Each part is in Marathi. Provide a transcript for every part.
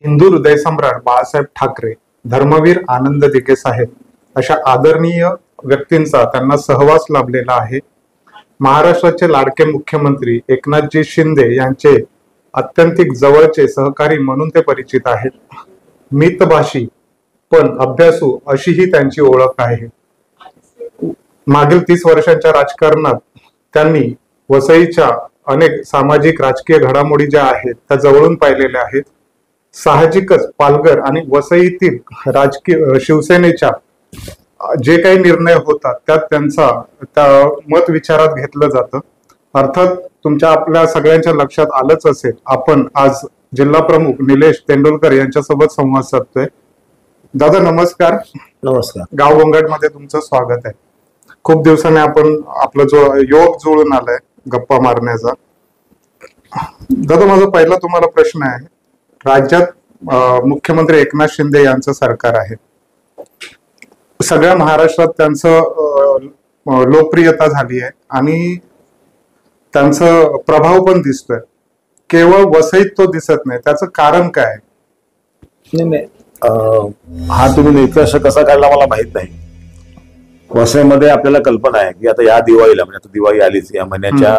हिंदू हृदय सम्राट बाळासाहेब ठाकरे, धर्मवीर आनंद दिघे साहेब अशा आदरणीय व्यक्तींचा त्यांना सहवास लाभलेला आहे. महाराष्ट्राचे लाडके मुख्यमंत्री एकनाथजी शिंदे यांचे अत्यंतिक जवळचे सहकारी म्हणून ते परिचित आहेत. मितभाषी पण अभ्यासू अशी ही त्यांची ओळख आहे. मागील 30 वर्षांच्या राजकारणात त्यांनी वसईच्या अनेक सामाजिक राजकीय घडामोडी ज्या आहेत त्या जवळून पाहिलेल्या आहेत. साहजिकच पालघर आणि वसईतील राजकीय शिवसेनेच्या जे काही निर्णय होतात त्यात त्यांचा मत विचारात घेतलं जातं. अर्थात तुमच्या आपल्या सगळ्यांच्या लक्षात आलंच असेल, आपण आज जिल्हा प्रमुख निलेश तेंडुलकर यांच्यासोबत संवाद साधतोय. दादा नमस्कार. नमस्कार. गाव गोंगटमध्ये तुमचं स्वागत आहे. खूप दिवसांनी आपण आपला जो योग जुळून आलाय गप्पा मारण्याचा. दादा माझा पहिला तुम्हाला प्रश्न आहे, राज्यात मुख्यमंत्री एकनाथ शिंदे यांचं सरकार आहे. सगळ्या महाराष्ट्रात त्यांचं लोकप्रियता झाली आहे आणि त्यांचा प्रभाव पण दिसतोय. केवळ वसईत तो दिसत नाही, त्याचं कारण काय? नाही, हा तुम्ही निष्कर्ष कसा काढला मला माहित नाही. वसईमध्ये आपल्याला कल्पना आहे की आता या दिवाळीला, म्हणजे आता दिवाळी आलीच, या महिन्याच्या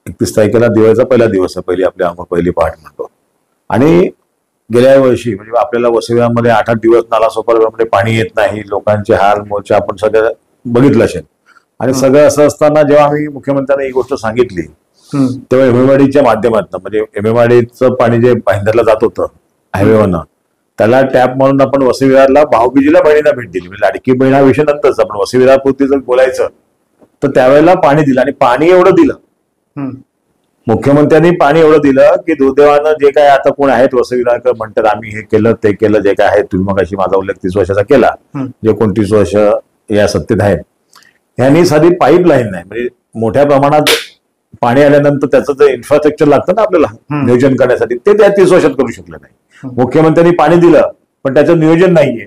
31 तारखेला दिवाळीचा पहिला दिवस आहे, पहिली पहाट म्हणतो. आणि गेल्या वर्षी म्हणजे आपल्याला वसईमध्ये 8-8 दिवस नालासोपारामध्ये पाणी येत नाही, लोकांचे हाल मोर्चा आपण सगळं बघितलं असेल. आणि सगळं असं असताना जेव्हा आम्ही मुख्यमंत्र्यांना ही गोष्ट सांगितली तेव्हा एमएमआरडीच्या माध्यमातून, म्हणजे एमएमआरडीचं पाणी जे भाईंदरला जात होतं हायवेवरनं, त्याला टॅप म्हणून आपण वसई विहारला भाऊबीजीला बहिणीला भेट दिली. म्हणजे लाडकी बहीण हा विषय नंतरच, आपण वसई विहारपुरती जर बोलायचं तर त्यावेळेला पाणी दिलं. आणि पाणी एवढं दिलं, मुख्यमंत्र्यांनी पाणी एवढं दिलं की दुर्दैवानं जे काय आता कोण आहेत वसई विहारकर म्हणतात आम्ही हे केलं ते केलं, जे काय आहे तुम्ही मग अशी माझा उल्लेख 30 वर्षाचा केला, जे 29 वर्ष या सत्तेत आहेत, ह्यांनी साधी पाईपलाईन नाही, म्हणजे मोठ्या प्रमाणात पाणी आल्यानंतर त्याचं जे इन्फ्रास्ट्रक्चर लागतं ना आपल्याला नियोजन करण्यासाठी, ते त्या 30 वर्षात करू शकले नाही. मुख्यमंत्र्यांनी पाणी दिलं पण त्याचं नियोजन नाहीये.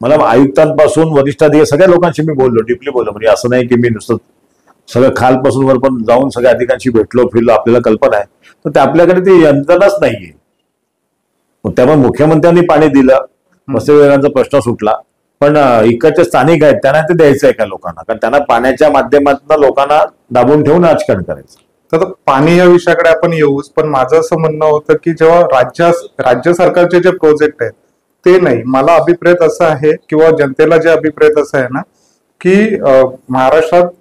मला आयुक्तांपासून वरिष्ठाधिकारी सगळ्या लोकांशी मी बोललो, डीपली बोललो. म्हणजे असं नाही की मी नुसतं सगळं खालपासून वर पण जाऊन सगळ्या अधिकाऱ्यांशी भेटलो फिरलो, आपल्याला कल्पना आहे. तर ते आपल्याकडे ती यंत्रणाच नाहीये. त्यामुळे मुख्यमंत्र्यांनी पाणी दिलं, वसईविहारांचा प्रश्न सुटला. पण इकडचे स्थानिक आहेत त्यांना ते द्यायचं आहे का लोकांना? कारण त्यांना पाण्याच्या माध्यमातून लोकांना दाबून ठेवून राजकारण करायचं. तर पाणी या विषयाकडे आपण येऊच, पण माझं असं म्हणणं होतं की जेव्हा राज्य सरकारचे जे प्रोजेक्ट आहेत ते नाही, मला अभिप्रेत असं आहे किंवा जनतेला जे अभिप्रेत असं आहे ना की महाराष्ट्रात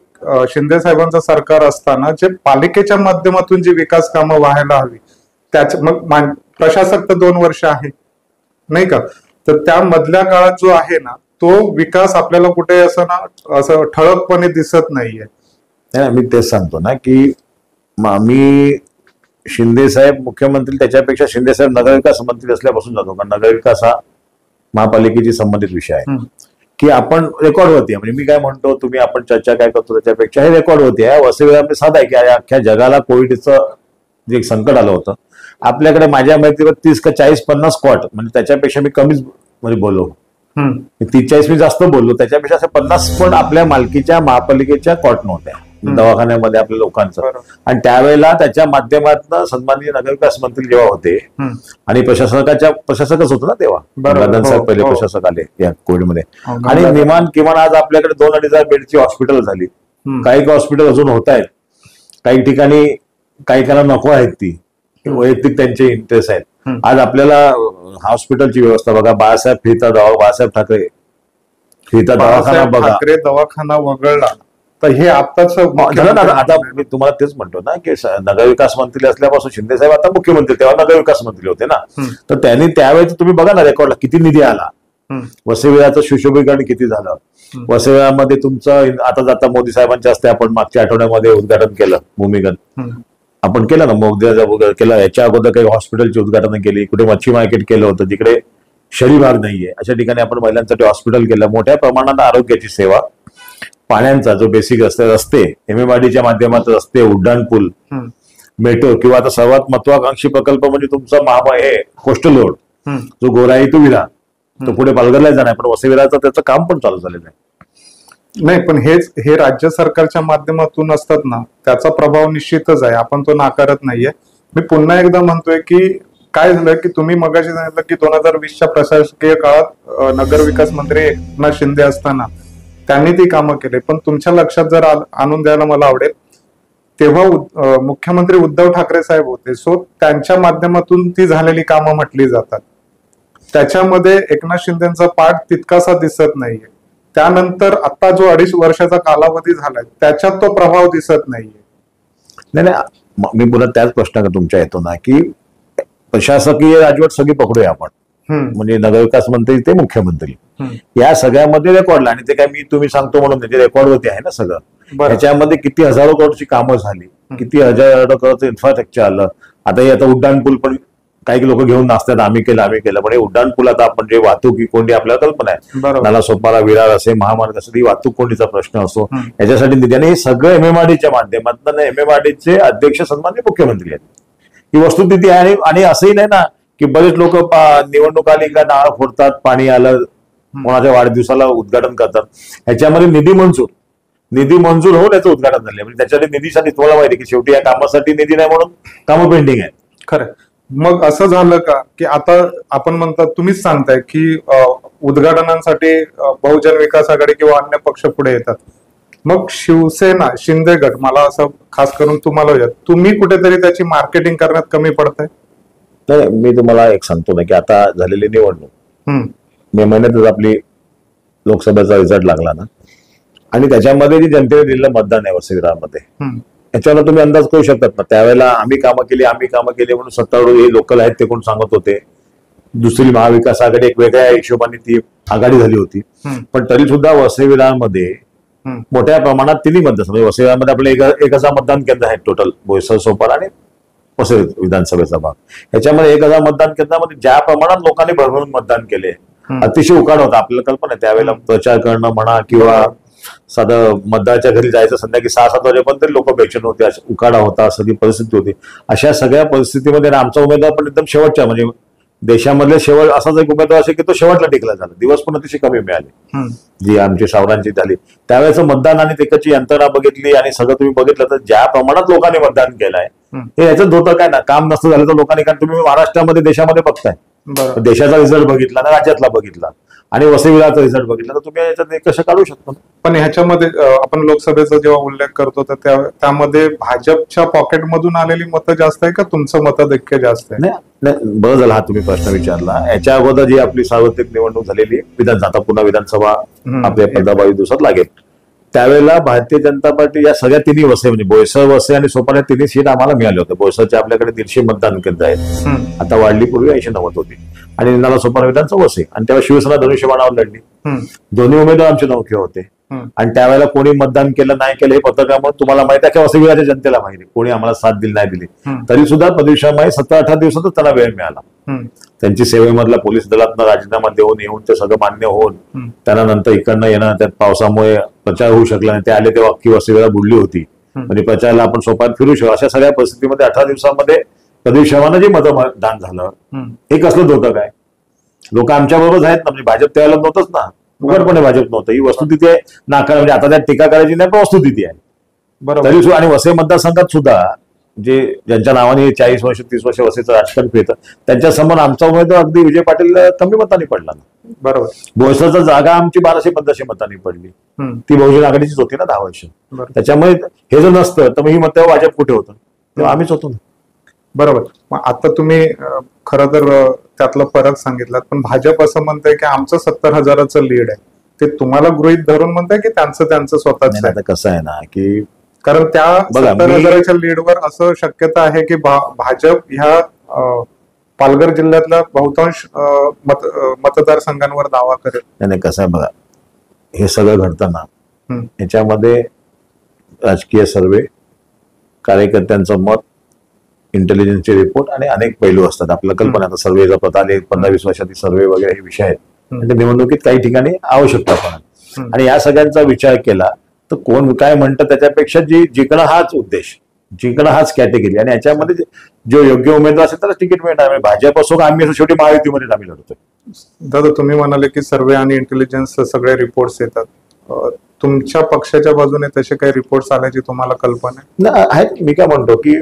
शिंदे साहेबांचं सरकार असताना जे पालिकेच्या माध्यमातून जी विकास कामं व्हायला हवी त्याच, मग प्रशासक तर 2 वर्ष आहे नाही का, तर त्या मधल्या काळात जो आहे ना तो विकास आपल्याला कुठे असं ठळकपणे दिसत नाहीये. मी तेच सांगतो ना की मी शिंदे साहेब मुख्यमंत्री त्याच्यापेक्षा शिंदे साहेब नगरविकास मंत्री असल्यापासून जातो, कारण नगरविकास हा महापालिकेशी संबंधित विषय आहे की आपण रेकॉर्डवरती आहे. म्हणजे मी काय म्हणतो, तुम्ही आपण चर्चा काय करतो त्याच्यापेक्षा हे रेकॉर्डवरती आहे. वसई विहार साधा आहे की अख्ख्या जगाला कोविडचं जे संकट आलं होतं, आपल्याकडे माझ्या माहितीवर 30 का 40-50 स्पॉट, म्हणजे त्याच्यापेक्षा मी कमीच म्हणजे बोललो, 30-40 मी जास्त बोललो, त्याच्यापेक्षा असं 50 स्पॉट आपल्या मालकीच्या महापालिकेच्या कॉट नव्हत्या दवाखान्यामध्ये आपल्या लोकांचं. आणि त्यावेळेला त्याच्या माध्यमातून सन्माननीय नगरविकास मंत्री जेव्हा होते आणि प्रशासकच होतं ना तेव्हा, दादासाहेब पहिले प्रशासक आले या कोविडमध्ये. आणि किमान आज आपल्याकडे 2-2.5 बेडची हॉस्पिटल झाली. काही हॉस्पिटल अजून होत आहेत, काही ठिकाणी काही नको आहेत, ती वैयक्तिक त्यांचे इंटरेस्ट आहेत. आज आपल्याला हॉस्पिटलची व्यवस्था बघा, बाळासाहेब ठाकरे फिरता दवाखाना बघा, दवाखाना वगळला तर हे आताच आता मी तुम्हाला तेच म्हणतो ना की नगरविकास मंत्री असल्यापासून शिंदे साहेब आता मुख्यमंत्री, तेव्हा नगरविकास मंत्री होते ना, तर त्यांनी त्यावेळेस तुम्ही बघा ना रेकॉर्डला किती निधी आला, वसई विहाराचं सुशोभीकरण किती झालं. वसई विहारामध्ये तुमचं आता जाता मोदी साहेबांच्या हस्ते आपण मागच्या आठवड्यामध्ये उद्घाटन केलं, भूमिगत आपण केलं ना, मोगद्याचं केलं. याच्या अगोदर काही हॉस्पिटलची उद्घाटन केली, कुठे मच्छी मार्केट केलं होतं, जिकडे शहरी भाग नाहीये अशा ठिकाणी आपण महिलांसाठी हॉस्पिटल केलं. मोठ्या प्रमाणात आरोग्याची सेवा, पाण्याचा जो बेसिक रस्ते, एमएमआरडीच्या माध्यमातून रस्ते, उड्डाणपूल, मेट्रो, किंवा आता सर्वात महत्वाकांक्षी प्रकल्प म्हणजे तुमचा हे कोस्टल रोड, जो गोराई टू विरार, तो पुढे पालघरला जाणार, पण वसई विहाराचं त्याचं काम पण चालू झालेलं आहे. नाही, पण हे राज्य सरकारच्या माध्यमातून असतात ना, त्याचा प्रभाव निश्चितच आहे, आपण तो नाकारत नाहीये. मी पुन्हा एकदा म्हणतोय की काय झालं की तुम्ही मगाशी सांगितलं की 2020च्या प्रशासकीय काळात नगरविकास मंत्री एकनाथ शिंदे असताना त्यांनी ती कामं केली, पण तुमच्या लक्षात जर आणून द्यायला मला आवडेल, तेव्हा मुख्यमंत्री उद्धव ठाकरे साहेब होते. सो त्यांच्या माध्यमातून ती झालेली कामं म्हटली जातात. त्याच्यामध्ये एकनाथ शिंदेचा पाठ तितकासा दिसत नाहीये. त्यानंतर आता जो 2.5 वर्षाचा कालावधी झालाय त्याच्यात तो प्रभाव दिसत नाहीये. नाही, मी पुन्हा त्याच प्रश्न तुमच्या येतो ना की प्रशासकीय राजवट सगळी पकडूया आपण, म्हणजे नगरविकास मंत्री ते मुख्यमंत्री या सगळ्यामध्ये रेकॉर्डला, आणि ते काय मी तुम्ही सांगतो म्हणून त्याच्या रेकॉर्डवरती आहे ना सगळं. त्याच्यामध्ये किती हजारो करोडची कामं झाली, किती हजारो करोडचं इन्फ्रास्ट्रक्चर आलं. आता हे आता उड्डाण पूल पण काही लोक घेऊन नाचतात, आम्ही केलं, पण हे उड्डाण पूल आता आपण जे वाहतूक कोंडी आपल्याला कल्पना आहे, नाला सोपारा विरार असे महामार्ग असे वाहतूक कोंडीचा प्रश्न असो, याच्यासाठी निधी, आणि हे सगळं MMRDच्या माध्यमातून MMRDचे अध्यक्ष सन्माननीय मुख्यमंत्री आहेत. ही वस्तुस्थिती आहे. आणि असंही नाही ना की बरेच लोक निवडणूक आली का नाळ फोडतात, पाणी आलं, कोणाच्या वाढदिवसाला उद्घाटन करतात. ह्याच्यामध्ये निधी मंजूर होऊन याचं उद्घाटन झाले, म्हणजे त्याच्यासाठी निधीसाठी तुम्हाला माहिती की शेवटी या कामासाठी निधी नाही म्हणून कामं पेंडिंग आहेत. खरं. मग असं झालं का की आता आपण म्हणतात, तुम्हीच सांगताय की उद्घाटनांसाठी बहुजन विकास आघाडी किंवा अन्य पक्ष पुढे येतात, मग शिवसेना शिंदे गट, मला असं खास करून तुम्हाला तुम्ही कुठेतरी त्याची मार्केटिंग करण्यात कमी पडताय? नाही, मी तुम्हाला एक सांगतो ना की आता झालेली निवडणूक मे महिन्यातच आपली लोकसभेचा रिझल्ट लागला ना, आणि त्याच्यामध्ये जी जनतेने दिलेलं मतदान आहे वसई-विरारमध्ये, याच्यावर तुम्ही अंदाज करू शकतात ना. त्यावेळेला आम्ही कामं केली म्हणून सत्तारूढ हे लोकल आहेत ते कोण सांगत होते. दुसरी महाविकास आघाडी एक वेगळ्या हिशोबाने ती आघाडी झाली होती, पण तरी सुद्धा वसई-विरारमध्ये मोठ्या प्रमाणात तिन्ही मतदार, म्हणजे वसई-विरारमध्ये आपले 1000 मतदान केंद्र आहेत टोटल, बोईसर, सोपारा आणि वसई विधानसभेचा भाग. ह्याच्यामध्ये 1000 मतदान केंद्रामध्ये ज्या प्रमाणात लोकांनी भरभरून मतदान केले, अतिशय उकाड होता. आपल्याला कल्पना आहे त्यावेळेला प्रचार करणं म्हणा किंवा साधं मतदाराच्या घरी जायचं संध्याकाळी 6-7 वाजेपर्यंत तरी लोक बेचैन होते, उकाडा होता, सगळी परिस्थिती होती. अशा सगळ्या परिस्थितीमध्ये आमचा उमेदवार पण एकदम शेवटच्या, म्हणजे देशामधले शेवट असाच एक उमेदवार असेल की तो शेवटला टिकला झाला. दिवस पण अतिशय कमी मिळाले जी आमची सावरांची झाली. त्यावेळेचं मतदान आणि त्याची यंत्रणा बघितली आणि सगळं तुम्ही बघितलं तर ज्या प्रमाणात लोकांनी मतदान केलंय हे याचं होतं काय ना, काम नसतं झालं तर लोकांनी, कारण तुम्ही महाराष्ट्रामध्ये देशामध्ये बघताय, देशाचा रिझल्ट बघितला ना, राज्यातला बघितला आणि वसई-विरारचा रिझल्ट बघितला, तर तुम्ही याच्यात निकष काढू शकतो. पण ह्याच्यामध्ये आपण लोकसभेचा जेव्हा उल्लेख करतो तर त्यामध्ये भाजपच्या पॉकेटमधून आलेली मतं जास्त आहे का तुमचं मतदैक्य जास्त आहे? नाही, बरं झाला हा तुम्ही प्रश्न विचारला. याच्या अगोदर जी आपली सार्वत्रिक निवडणूक झालेली आता पुन्हा विधानसभा आपल्या 15-22 दिवसात लागेल, त्यावेळेला भारतीय जनता पार्टी या सगळ्या तिन्ही वसई, म्हणजे बोईसर, वसई आणि सोपारा तिन्ही सीट आम्हाला मिळाले होते. बोईसरच्या आपल्याकडे 150 मतदान केंद्र आहेत, आता वाढली, पूर्वी 80-90 होती, आणि नाला सोपारा विधानसभा वसई, आणि तेव्हा शिवसेना धनुष्यबाणावर लढली. दोन्ही उमेदवार आमचे नौखे होते, आणि त्यावेळेला कोणी मतदान केलं नाही केलं हे पत्रकामुळे तुम्हाला माहिती आहे की वसई-विरारच्या जनतेला माहिती, कोणी आम्हाला साथ दिली नाही दिली, तरी सुद्धा पदवीशाही 17-18 दिवसातच त्यांना वेळ मिळाला. त्यांची सेवेमधला पोलीस दलातनं राजीनामा देऊन येऊन ते सगळं मान्य होऊन त्यांना नंतर इकडनं येणं, त्यात पावसामुळे प्रचार होऊ शकला नाही, ते आले तेव्हा अख्खी वसई-विरार बुडली होती, म्हणजे प्रचाराला आपण सोपात फिरू शकतो. अशा सगळ्या परिस्थितीमध्ये 18 दिवसामध्ये पदवीशाहानं जे मतदान झालं हे कसलं धोका काय, लोक आमच्या बरोबर आहेत ना, म्हणजे भाजप त्यावेळेला नव्हतंच ना, उघडपणे भाजप नव्हतं. ही वस्तुस्थिती आहे, नाकार म्हणजे आता त्यात टीका करायची नाही, पण वस्तुस्थिती आहे. तरी आणि वसई मतदारसंघात सुद्धा जे ज्यांच्या नावाने 40 वर्ष 30 वर्ष वसईचं राजकारण फिरतं त्यांच्या समोर आमचा उमेदवार अगदी विजय पाटील कमी मतांनी पडला ना. बरोबर. बोईसरचा जागा आमची 1200-1500 मतांनी पडली, ती बहुजन आघाडीचीच होती ना 10 वर्ष. त्याच्यामुळे हे जर नसतं तर मग ही मतं भाजप कुठे होतं, तेव्हा आम्हीच होतो ना. बरोबर. मग आता तुम्ही खरं तर त्यातला फरक सांगितलात, पण भाजप असं म्हणतंय की आमचं 70,000चं लीड आहे, ते तुम्हाला गृहीत धरून म्हणताय की त्यांचं स्वतःच आहे? कसं आहे ना की कारण त्या 70,000च्या लीडवर असं शक्यता आहे की भाजप ह्या पालघर जिल्ह्यातल्या बहुतांश मतदारसंघांवर दावा करेल. नाही, कसं आहे बघा, हे सगळं घडताना याच्यामध्ये राजकीय सर्वे, कार्यकर्त्यांचं मत, इंटेलिजन्सचे रिपोर्ट आणि अनेक पैलू असतात. आपल्याला कल्पना आता सर्वेचा पता आले 15-20 वर्षातील सर्वे वगैरे हे विषय आहेत, म्हणजे निवडणुकीत काही ठिकाणी आवश्यकता पण, आणि या सगळ्यांचा विचार केला तर कोण काय म्हणतं त्याच्यापेक्षा जिंकणं हाच उद्देश, जिंकणं हाच कॅटेगरी, आणि याच्यामध्ये जो योग्य उमेदवार असेल त्याला तिकीट मिळणार. भाजप असो का आम्ही असो, शेवटी महायुतीमध्ये आम्ही लढतोय. दादा, तुम्ही म्हणाले की सर्वे आणि इंटेलिजन्स सगळे रिपोर्ट्स येतात, तुमच्या पक्षाच्या बाजूने तसे काही रिपोर्ट्स आल्याची तुम्हाला कल्पना आहे? मी काय म्हणतो की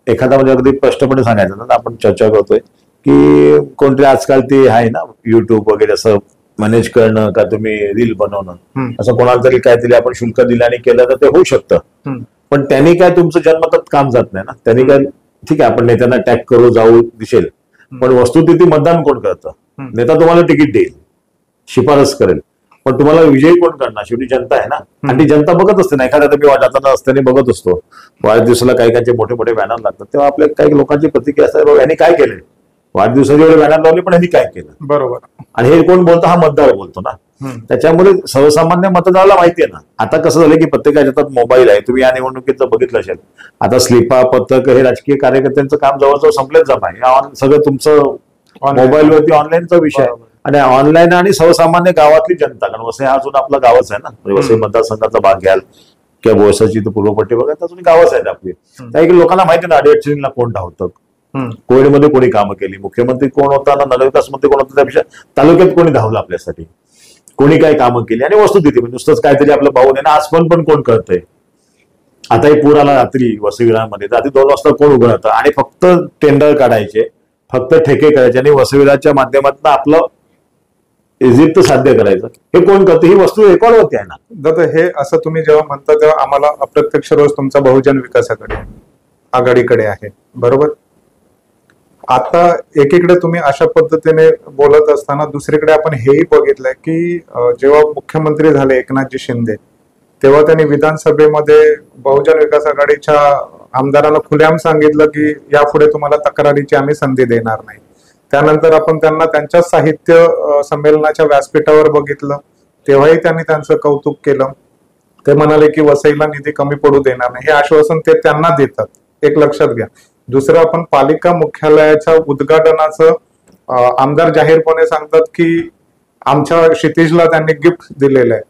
एखादा म्हणजे अगदी स्पष्टपणे सांगायचं ना, आपण चर्चा करतोय की कोणतरी आजकाल ते आहे ना युट्यूब वगैरे असं मॅनेज करणं का तुम्ही रील बनवणं, असं कोणाला तरी काहीतरी आपण शुल्क दिलं आणि केलं तर ते होऊ शकतं. पण त्यांनी काय तुमचं जन्मतः काम जात नाही ना. त्यांनी काय ठीक आहे आपण नेत्यांना टॅग करू जाऊ दिसेल, पण वस्तुस्थिती मतदान कोण करतं? नेता तुम्हाला तिकीट देईल, शिफारस करेल, पण तुम्हाला विजयी कोण करणार? शेवटी जनता आहे ना. आणि ती जनता बघत असते ना. एखाद्या मी जाताना असताना बघत असतो वाढदिवसाला काही मोठे मोठे बॅनर लागतात, तेव्हा आपल्या काही लोकांची प्रतिक्रिया असतात, बाबा यांनी काय केलंय, वाढदिवसाची एवढे बॅनर लावले पण यांनी काय केलं. बरोबर. आणि हे कोण बोलतो? हा मतदार बोलतो ना. त्याच्यामुळे सर्वसामान्य मतदाराला माहिती आहे ना. आता कसं झालं की प्रत्येकाच्या हातात मोबाईल आहे. तुम्ही या निवडणुकीत बघितलं असेल, आता स्लिपा पत्रक हे राजकीय कार्यकर्त्यांचं काम जवळजवळ संपलेच जमा आहे. सगळं तुमचं मोबाईलवरती ऑनलाईनचा विषय आहे. आणि ऑनलाईन आणि सर्वसामान्य गावातली जनता, कारण वसई हा अजून आपला गावच आहे ना. वसई मतदारसंघाचा भाग घ्याल किंवा बोळसाची पूर्वपट्टी बघाल अजून गावच आहेत आपली. काही लोकांना माहिती ना अडीअडचणीला कोण धावतं, कोविडमध्ये कोणी कामं केली, मुख्यमंत्री कोण होता ना नगरविकास मंत्री कोण होता, त्यापेक्षा तालुक्यात कोणी धावलं आपल्यासाठी, कोणी काय कामं केली. आणि वस्तुस्थिती म्हणजे नुसतंच काहीतरी आपलं पाहून आहे ना. आज पण कोण कळतंय. आता एक पूर आला रात्री वसई विरारमध्ये, रात्री 2 वाजता कोण उभं राहतं आणि फक्त टेंडर काढायचे, फक्त ठेके करायचे आणि वसई विरारच्या माध्यमातून आपलं इजिप्त साध्य करायचं, हे कोण करतं? ही वस्तू रेकॉर्डवरती आहे ना. दादा हे असं तुम्ही जेव्हा म्हणता तेव्हा आम्हाला अप्रत्यक्ष रोज तुमचा बहुजन विकासाकडे आघाडीकडे आहे, बरोबर. आता एकीकडे तुम्ही अशा पद्धतीने बोलत असताना दुसरीकडे आपण हेही बघितलंय की जेव्हा मुख्यमंत्री झाले एकनाथजी शिंदे, तेव्हा त्यांनी विधानसभेमध्ये बहुजन विकास आघाडीच्या आमदारांना खुलेआम सांगितलं की यापुढे तुम्हाला तक्रारीची आम्ही संधी देणार नाही. त्यानंतर आपण त्यांना त्यांच्या साहित्य संमेलनाच्या व्यासपीठावर बघितलं, तेव्हाही त्यांनी त्यांचं कौतुक केलं. ते म्हणाले की वसईला निधी कमी पडू देणार नाही, हे आश्वासन ते त्यांना देतात, एक लक्षात घ्या. दुसरं आपण पालिका मुख्यालयाच्या उद्घाटनाचं आमदार जाहीरपणे सांगतात की आमच्या क्षितिजला त्यांनी गिफ्ट दिलेलं आहे.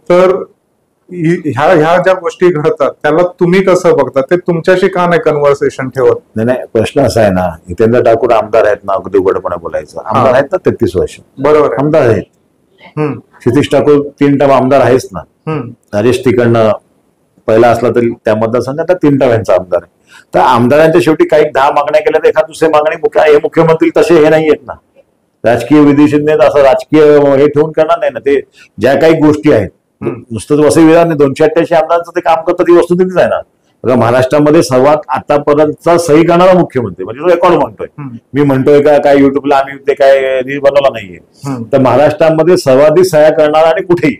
तर ह्या ज्या गोष्टी घडतात त्याला तुम्ही कसं बघता? ते तुमच्याशी का नाही कन्व्हर्सेशन ठेवत? नाही, प्रश्न असा आहे ना, हितेंद्र ठाकूर आमदार आहेत ना, अगदी उघडपणे बोलायचं, आमदार आहेत ना 33 वर्ष, बरोबर आमदार आहेत. क्षितिज ठाकूर 3 टर्म आमदार आहेच ना. राजेश तिकडनं पहिला असला तरी त्या मतदारसंघात 3 टर्म यांचा आमदार आहे. तर आमदारांच्या शेवटी काही 10 मागण्या केल्या तर एखाद दुसरी मागणी हे मुख्यमंत्री तसे हे नाही आहेत ना. राजकीय विधिषज्ञ असं राजकीय हे ठेवून करणार नाही ना. ते ज्या काही गोष्टी आहेत, नुसतंच वसई विरारने 288 आमदारांचं ते काम करतं, ती वस्तुस्थितीच आहे ना. बघा महाराष्ट्रामध्ये सर्वात आतापर्यंतचा सही करणारा मुख्यमंत्री, म्हणजे तो रेकॉर्ड म्हणतोय मी, म्हणतोय का काय युट्यूबला आम्ही ते काय रील बनवला नाहीये, तर महाराष्ट्रामध्ये सर्वाधिक सह्या करणारा आणि कुठेही,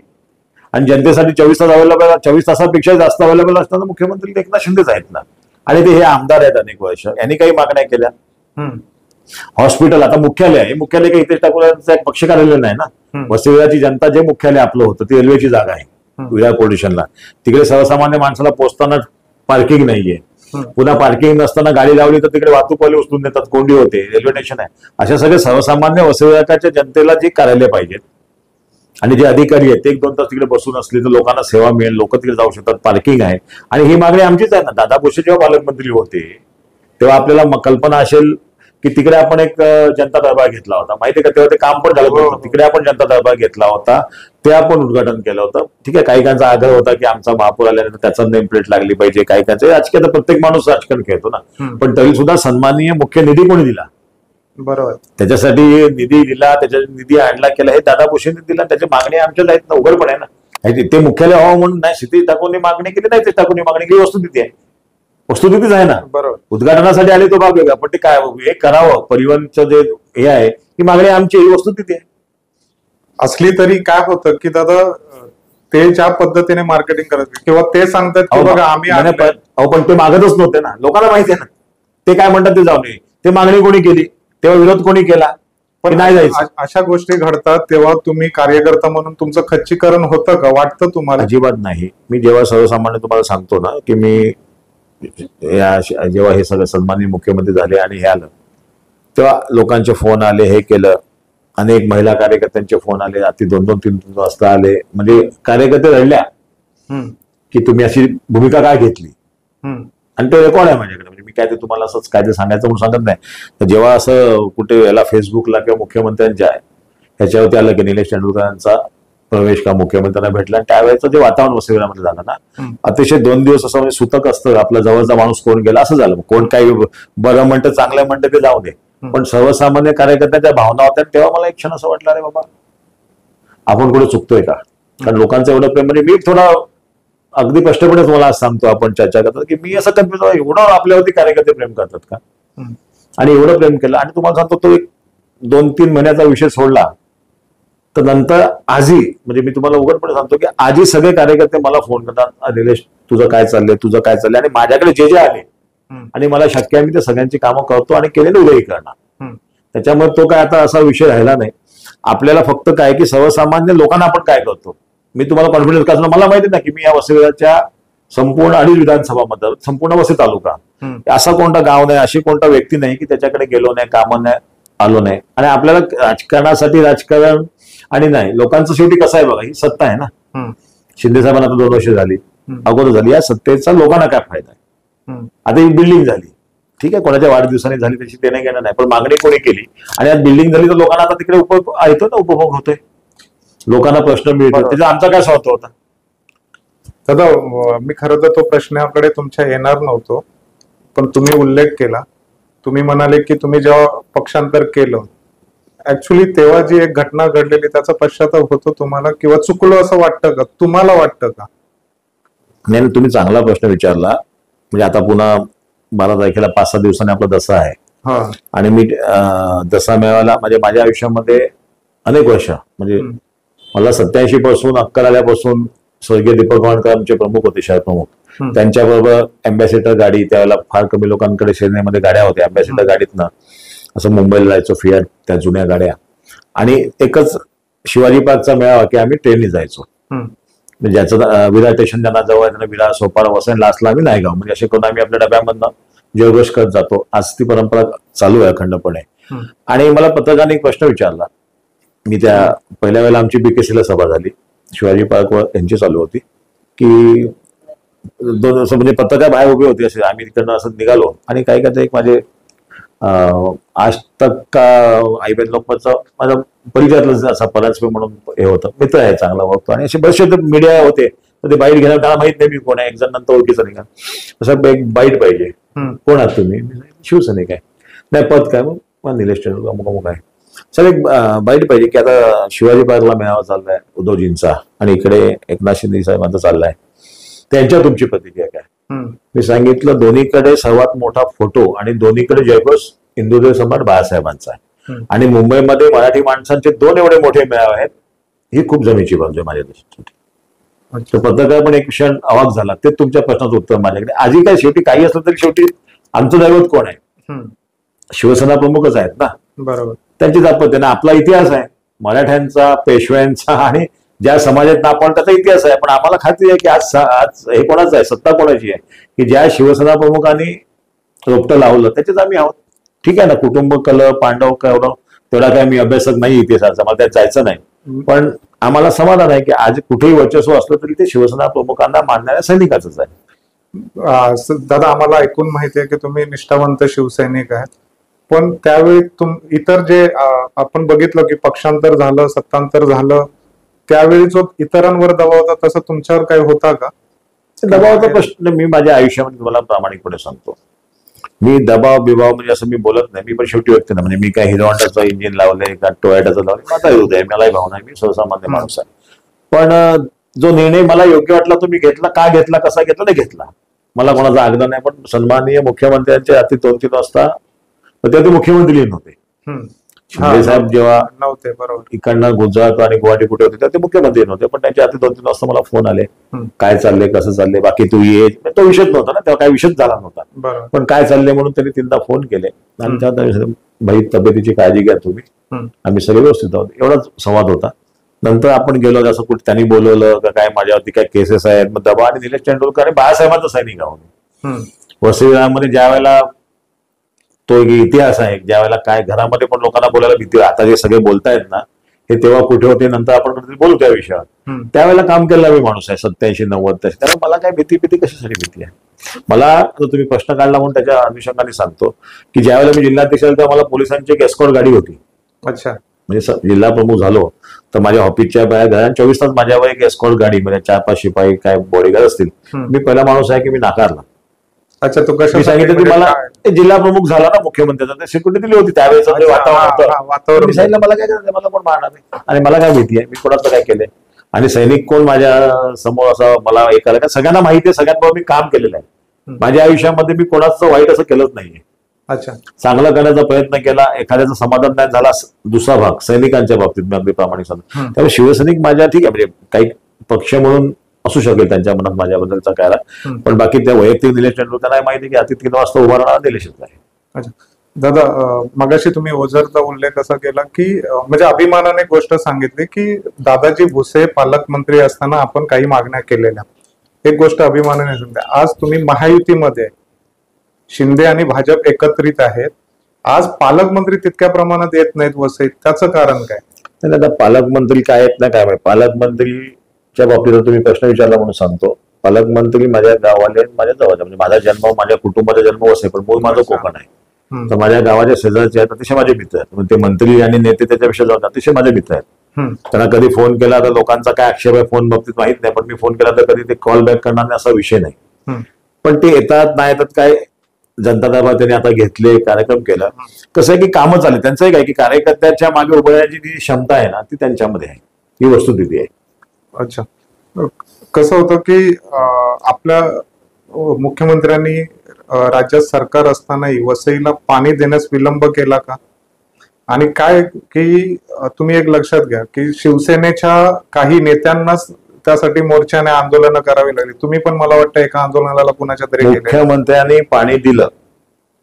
आणि जनतेसाठी 24 तास अवेलेबल, 24 तासापेक्षा जास्त अवेलेबल असताना मुख्यमंत्री एकनाथ शिंदेच आहेत ना. आणि ते हे आमदार आहेत अनेक वर्ष, यांनी काही मागण्या केल्या. हॉस्पिटल आता मुख्यालय आहे, मुख्यालय काही हितेश ठाकूरांचा एक पक्ष कार्यालय नाही ना. वसई विरारची जनता जे मुख्यालय आपलं होतं ती रेल्वेची जागा आहे विरार पोलीस स्टेशनला. तिकडे सर्वसामान्य माणसाला पोहोचताना पार्किंग नाहीये. पुन्हा पार्किंग नसताना गाडी लावली तर तिकडे वाहतूकवाले उचलून देतात, कोंडी होते, रेल्वे स्टेशन आहे. अशा सगळे सर्वसामान्य वसई विरारच्या जनतेला जे कार्यालय पाहिजेत आणि जे अधिकारी आहेत ते 1-2 तास तिकडे बसून असले तर लोकांना सेवा मिळेल, लोक तिकडे जाऊ शकतात, पार्किंग आहे. आणि ही मागणी आमचीच आहे ना. दादा भुसे जेव्हा पालकमंत्री होते तेव्हा आपल्याला कल्पना असेल की तिकडे आपण एक जनता दरबार घेतला होता, माहितीये का? तेव्हा ते काम पण झालं होतं. तिकडे आपण जनता दरबार घेतला होता, ते आपण उद्घाटन केलं होतं. ठीक आहे, काही आग्रह होता की आमचा महापूर आल्यानंतर त्याचा नेम प्लेट लागली पाहिजे. काही राजकीय, प्रत्येक माणूस राजकारण खेळतो ना. पण तरी सुद्धा सन्माननीय मुख्य निधी कोणी दिला? बरोबर, त्याच्यासाठी निधी दिला, त्याच्या निधी आणला केला हे दादा भुसेंनी दिला. त्याची मागणी आमच्या आहेत ना, उघडपण आहे ना. ते मुख्यालय व्हावं म्हणून नाही क्षितिज ठाकूरने मागणी केली, नाही ते ठाकूरने मागणी केली, वस्तुस्थिती आहे, वस्तुस्थितीच आहे ना. बरोबर, उद्घाटनासाठी आले तो भाग वेगळा, पण ते काय हे करावं परिवहनचं जे हे आहे ही मागणी आमची, ही वस्तुस्थिती आहे. असली तरी काय होतं की दादा ते ज्या पद्धतीने मार्केटिंग करत किंवा ते सांगतात की बघा आम्ही पण ते मागतच नव्हते ना. लोकांना माहिती आहे ना ते काय म्हणतात ते जाऊ नये. ते मागणी कोणी केली तेव्हा विरोध कोणी केला, पण नाही जायचं. अशा गोष्टी घडतात तेव्हा तुम्ही कार्यकर्ता म्हणून तुमचं खच्चीकरण होतं का? वाटतं तुम्हाला? अजिबात नाही. मी जेव्हा सर्वसामान्य तुम्हाला सांगतो ना की मी जेव्हा हे सगळं सन्माननीय मुख्यमंत्री झाले आणि हे आलं तेव्हा लोकांचे फोन आले, हे केलं, अनेक महिला कार्यकर्त्यांचे फोन आले, रात्री 2-2-3 वाजता आले. म्हणजे कार्यकर्ते रडल्या की तुम्ही अशी भूमिका काय घेतली, आणि तो रेकॉर्ड आहे माझ्याकडे. म्हणजे मी काय ते तुम्हाला असंच काय ते सांगायचं म्हणून सांगत नाही. तर जेव्हा असं कुठे याला फेसबुकला किंवा मुख्यमंत्र्यांच्या ह्याच्यावरती आलं की निलेश तेंडुलकरांचा प्रवेश का मुख्यमंत्र्यांना भेटला, आणि त्यावेळेचं जे वातावरण वसई विरारमध्ये झालं ना, अतिशय 2 दिवस असं म्हणजे सुतक असतं, आपला जवळचा माणूस कोण गेला असं झालं. कोण काही बरं म्हणतं, चांगलं म्हणतं ते जाऊ दे, पण सर्वसामान्य कार्यकर्त्याच्या भावना होत्या, तेव्हा मला एक क्षण असं वाटलं, अरे बाबा आपण कुठे चुकतोय का? कारण लोकांचं एवढं प्रेम, म्हणजे मी थोडा अगदी स्पष्टपणे तुम्हाला आज सांगतो, आपण चर्चा करतो की मी असं कन्फ्युज आहे, एवढं आपल्यावरती कार्यकर्ते प्रेम करतात का? आणि एवढं प्रेम केलं. आणि तुम्हाला सांगतो, तो एक 2-3 महिन्याचा विषय सोडला तर नंतर आजही, म्हणजे मी तुम्हाला उघडपणे सांगतो की आजही सगळे कार्यकर्ते मला फोन करतात, निलेश तुझं काय चाललंय, तुझं काय चाललंय, आणि माझ्याकडे जे जे आले आणि मला शक्य आहे मी ते सगळ्यांची कामं करतो आणि केलेले उद्याही करणार. त्याच्यामुळे तो काय आता असा विषय राहिला नाही. आपल्याला फक्त काय की सर्वसामान्य लोकांना आपण काय करतो. मी तुम्हाला कॉन्फिडन्स का, मला माहिती ना की मी या वसईच्या संपूर्ण 2.5 विधानसभा मतदार, संपूर्ण वसई तालुका, असा कोणता गाव नाही, अशी कोणता व्यक्ती नाही की त्याच्याकडे गेलो नाही, कामं नाही आलो नाही. आणि आपल्याला राजकारणासाठी राजकारण आणि नाही, लोकांचं शेवटी कसं आहे बघा, ही सत्ता आहे ना. शिंदे साहेबांना आता 2 वर्ष झाली, अगोदर झाली. या सत्तेचा लोकांना काय फायदा आहे? आता ही बिल्डिंग झाली, ठीक आहे, कोणाच्या वाढदिवसाने झाली त्याची देणं घेणं नाही, पण मागणी कोणी केली आणि आज बिल्डिंग झाली तर लोकांना आता तिकडे येतो ना, उपभोग होतोय, लोकांना प्रश्न मिळतो. त्याचा आमचा काय स्वार्थ होता? दादा, मी खरं तर तो प्रश्नाकडे तुमच्या येणार नव्हतो, पण तुम्ही उल्लेख केला. तुम्ही म्हणाले की तुम्ही जेव्हा पक्षांतर केलं, ऍक्च्युली तेव्हा जी एक घटना घडलेली त्याचा पश्चाताप होतो तुम्हाला, किंवा चुकलो असं वाटतं का, तुम्हाला वाटतं का? नाही, तुम्ही चांगला प्रश्न विचारला. म्हणजे आता पुन्हा 12 तारखेला 5-6 दिवसांनी आपला दसरा आहे, आणि मी दसरा मेळाव्याला, म्हणजे माझ्या आयुष्यामध्ये अनेक वर्ष, म्हणजे मला 87 पासून अक्कल आल्यापासून स्वर्गीय दीपक वाणकर आमचे प्रमुख होते, शहर प्रमुख, त्यांच्याबरोबर अँबॅसेडर गाडी, त्यावेळेला फार कमी लोकांकडे सेनेमध्ये गाड्या होत्या, अँबॅसेडर गाडीतनं असं मुंबईला जायचो, फियाट, त्या जुन्या गाड्या. आणि एकच शिवाजी पार्कचा मेळावा की आम्ही ट्रेनने जायचो, ज्याचं विरार स्टेशन ज्यांना जवळ आहे, विरार, सोपारा, वसई, लास्टला आम्ही नायगाव, म्हणजे असे करून आम्ही आपल्या डब्यामधनं जयघोष करत जातो. आज ती परंपरा चालू आहे अखंडपणे. आणि मला पत्रकारांनी एक प्रश्न विचारला, मी त्या पहिल्या वेळेला आमची बीकेसीला सभा झाली, शिवाजी पार्कवर यांची चालू होती, की 2 असं म्हणजे पत्रकार बाहेर उभे होते, असे आम्ही तिकडनं असं निघालो, आणि काही काय एक माझे आज तक का आईबेन लोकमतचा माझा परिचयातलं असा परांजपे म्हणून हे होतं, मित्र आहे, चांगला बघतो. आणि असे बरेचसे मीडिया होते, तर ते बाईट घेणार, त्याला माहित नाही मी कोण आहे, एक जण नंतर ओळखीचं नाही का, असं एक बाईट पाहिजे, कोण आहात तुम्ही? शिवसैनिक आहे. नाही, पद काय? मग निलेश टेंडुलकर अमुक अमुक आहे. सर एक बाईट पाहिजे की आता शिवाजी पार्कला मेळावा चाललाय उद्धवजींचा, आणि इकडे एकनाथ शिंदे साहेबांचा चाललाय, त्यांच्या तुमची प्रतिक्रिया काय? मी सांगितलं, दोन्हीकडे सर्वात मोठा फोटो आणि दोन्हीकडे जयघोष हिंदुदेव सम्राट बाळासाहेबांचा आहे, आणि मुंबईमध्ये मराठी माणसांचे 2 एवढे मोठे मेळावे आहेत, ही खूप जमेची बाजू आहे माझ्या देशासाठी. तर पत्रकार पण एक क्षण अवाक झाला. ते तुमच्या प्रश्नाचं उत्तर माझ्याकडे. आजही काय, शेवटी काही असलं तरी शेवटी आमचं दैवत कोण आहे? शिवसेना प्रमुखच आहेत ना, बरोबर, त्यांची दापत्य ना. आपला इतिहास आहे मराठ्यांचा, पेशव्यांचा, आणि ज्या समाजात आपण त्याचा इतिहास आहे. पण आम्हाला खात्री आहे की आज हे कोणाचं आहे, सत्ता कोणाची आहे, की ज्या शिवसेना प्रमुखांनी रोपटं लावलं त्याच्याच आम्ही आहोत. ठीक आहे ना, कुटुंब कल, पांडव का, एवढं तेवढा काय मी अभ्यासक नाही इतिहासाचा, मला त्यात जायचं नाही. पण आम्हाला समाधान आहे की आज कुठेही वर्चस्व असलं तरी ते शिवसेना प्रमुखांना मानणाऱ्या सैनिकाचंच आहे. दादा, आम्हाला ऐकून माहिती आहे की तुम्ही निष्ठावंत शिवसैनिक आहेत, पण त्यावेळी इतर जे आपण बघितलं की पक्षांतर झालं, सत्तांतर झालं, त्यावेळी जो इतरांवर दबाव होता तसं तुमच्यावर काही होता का? दबावाचा प्रश्न मी माझ्या आयुष्यामध्ये तुम्हाला प्रामाणिकपणे सांगतो, मी दबाव बिबाव म्हणजे असं मी बोलत नाही. मी पण शेवटी व्यक्ती ना, म्हणजे मी काय हिरो होंडाचं इंजिन लावलंय का टोयोटाचं लावलंय, माझा विरोध आहे, मलाही भावना आहे, मी सर्वसामान्य माणूस आहे. पण जो निर्णय मला योग्य वाटला तो मी घेतला. का घेतला, कसा घेतला, नाही घेतला, मला कोणाचा आग्रह नाही. पण सन्माननीय मुख्यमंत्र्यांच्या रात्री 2-3 वाजता ते मुख्यमंत्री होते, शिंदे साहेब जेव्हा नव्हते, बरोबर, इकडनं गुजरात आणि गुवाहाटी कुठे होते ते मुख्यमंत्री नव्हते, पण त्यांच्या हाती 2-3 वाजता मला फोन आले, काय चाललंय, कसं चाललंय, बाकी तू ये. तो विषयच नव्हता ना तेव्हा, काही विषयच झाला नव्हता, पण काय चाललंय म्हणून त्यांनी 3दा फोन केले, आणि त्यात भाई तब्येतीची काळजी घ्या तुम्ही, आम्ही सगळे व्यवस्थित आहोत, एवढाच संवाद होता. नंतर आपण गेलो, असं कुठे त्यांनी बोलवलं का काय, माझ्यावरती काय केसेस आहेत, मग दबा. आणि निलेश टेंडुलकर आणि बाळासाहेबांचा सैनिक आहोत. वसईमध्ये ज्या वेळेला तो एक इतिहास आहे, ज्या वेळेला काय घरामध्ये पण लोकांना बोलायला भीती, आता जे सगळे बोलतायत ना हे तेव्हा कुठे होते, नंतर आपण बोलू त्या विषयावर. त्यावेळेला काम केलेला मी माणूस आहे, 87-90 तशी. त्यामुळे मला काय भीती कशासाठी भीती आहे? मला जो तुम्ही प्रश्न काढला म्हणून त्याच्या अनुषंगाने सांगतो की ज्यावेळेला मी जिल्हाध्यक्ष झालो तेव्हा मला पोलिसांची एक एस्कॉर्ट गाडी होती. अच्छा, म्हणजे जिल्हा प्रमुख झालो तर माझ्या ऑफिसच्या बाहेर घरात 24 तास माझ्यावर एक एस्कॉर्ट गाडी, म्हणजे 4-5 शिपाई काय बॉडीगार्ड असतील. मी पहिला माणूस आहे की मी नाकारला. अच्छा, तो मी कशासाठी सांगितलं की म्हणजे मला काय? ते जिल्हा प्रमुख झाला ना मुख्यमंत्र्यांचा, सिक्युरिटी दिली होती त्यावेळेस अच्छा, वातावरण हा, होतं. वातावरण मी सांगितलं मला काय करायचं, मला कोण मारणार नाही आणि मला काय भीती आहे, मी कोणाचं काय केलंय आणि सैनिक कोण माझ्या समोर असं मला हे करायला, सगळ्यांना माहिती आहे, सगळ्यांबरोबर मी काम केलेलं आहे. माझ्या आयुष्यामध्ये मी कोणाचं वाईट असं केलंच नाहीये. अच्छा, चांगलं करण्याचा प्रयत्न केला, एखाद्याचं समाधान नाही झाला. दुसरा भाग सैनिकांच्या बाबतीत मी अगदी प्रामाणिक सांगतो. त्यामुळे शिवसैनिक माझ्या ठीक आहे, म्हणजे काही पक्ष म्हणून असू शकेल त्यांच्या मनात माझ्याबद्दलचा काय, पण बाकी त्या वैयक्तिक निलेश तेंडुलकर त्यांना माहिती की अति 3 वाजता उभा राहणार निलेश आहे. अच्छा. दादा, मगाशी तुम्ही ओझरचा उल्लेख असा केला की म्हणजे अभिमानाने गोष्ट सांगितली की दादाजी भुसे पालकमंत्री असताना आपण काही मागण्या केलेल्या, एक गोष्ट अभिमानाने सांगते. आज तुम्ही महायुतीमध्ये, शिंदे आणि भाजप एकत्रित आहेत, आज पालकमंत्री तितक्या प्रमाणात येत नाहीत वसईत, त्याचं कारण काय? नाही, आता पालकमंत्री काय आहेत ना काय, पालकमंत्रीच्या बाबतीत तुम्ही प्रश्न विचारला म्हणून सांगतो. पालकमंत्री माझ्या गावाले, माझ्या जवळच्या, म्हणजे माझा जन्म, माझ्या कुटुंबाचा जन्म वसई, पण मूळ माझं कोकण आहे. तर माझ्या गावाच्या शेजारचे आहेत, अतिशय माझे मित्र आहेत. ते मंत्री आणि नेते त्याच्याविषयी जाऊन अतिशय माझे मित्र आहेत. त्यांना कधी फोन केला तर लोकांचा काय आक्षेप आहे फोन बाबतीत माहित नाही, पण मी फोन केला तर कधी ते कॉल बॅक करणार नाही असा विषय नाही. पण ते येतात नाही येतात काय, जनता दरबार त्यांनी आता घेतले, कार्यक्रम केला. कसं आहे की कामं चालली, त्यांचं एक आहे की कार्यकर्त्याच्या मागे उभं राहण्याची जी क्षमता आहे ना ती त्यांच्यामध्ये आहे, ही वस्तुस्थिती आहे. अच्छा, कसं होतं की आपल्या मुख्यमंत्र्यांनी राज्यात सरकार असतानाही वसईला पाणी देण्यास विलंब केला का? आणि काय की तुम्ही एक लक्षात घ्या की शिवसेनेच्या काही नेत्यांनाच त्यासाठी मोर्चाने आंदोलनं करावी लागली. तुम्ही पण मला वाटतं एका आंदोलनाला कुणाच्या तरी मुख्यमंत्र्यांनी पाणी दिलं.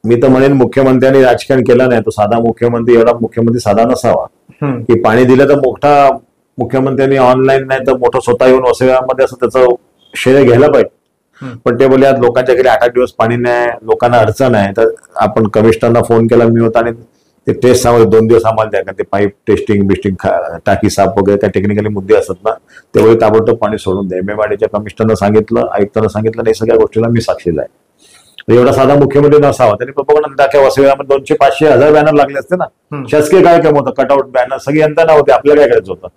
मी तर म्हणेन मुख्यमंत्र्यांनी राजकारण केलं नाही, तो साधा मुख्यमंत्री, एवढा मुख्यमंत्री साधा नसावा की पाणी दिलं तर मोठा मुख्यमंत्र्यांनी ऑनलाईन नाही तर मोठं स्वतः येऊन वसईमध्ये असं त्याचं श्रेय घ्यायला पाहिजे. पण ते बोलले आज लोकांच्या घरी 8-8 दिवस पाणी नाही, लोकांना अडचण आहे, तर आपण कमिशनरना फोन केला मी होता आणि ते टेस्ट 2 दिवस आम्हाला द्या, ते पाईप टेस्टिंग बिस्टिंग टाकी साफ वगैरे त्या टेक्निकली मुद्दे असतात ना, तेवढे ताबडतोब पाणी सोडून द्या. एमएमआरडीच्या कमिशनरनं सांगितलं, आयुक्तांना सांगितलं, नाही सगळ्या गोष्टीला मी साक्षीला आहे. एवढा साधा मुख्यमंत्री नसावा. त्यांनी प्रोपगंडा दाखवा, वसईमध्ये 200, 500, 1000 बॅनर लागले असते ना. शासकीय कार्यक्रम होता, कटआउट बॅनर, सगळी यंत्रणा होती, आपल्याला काय करायचं होतं,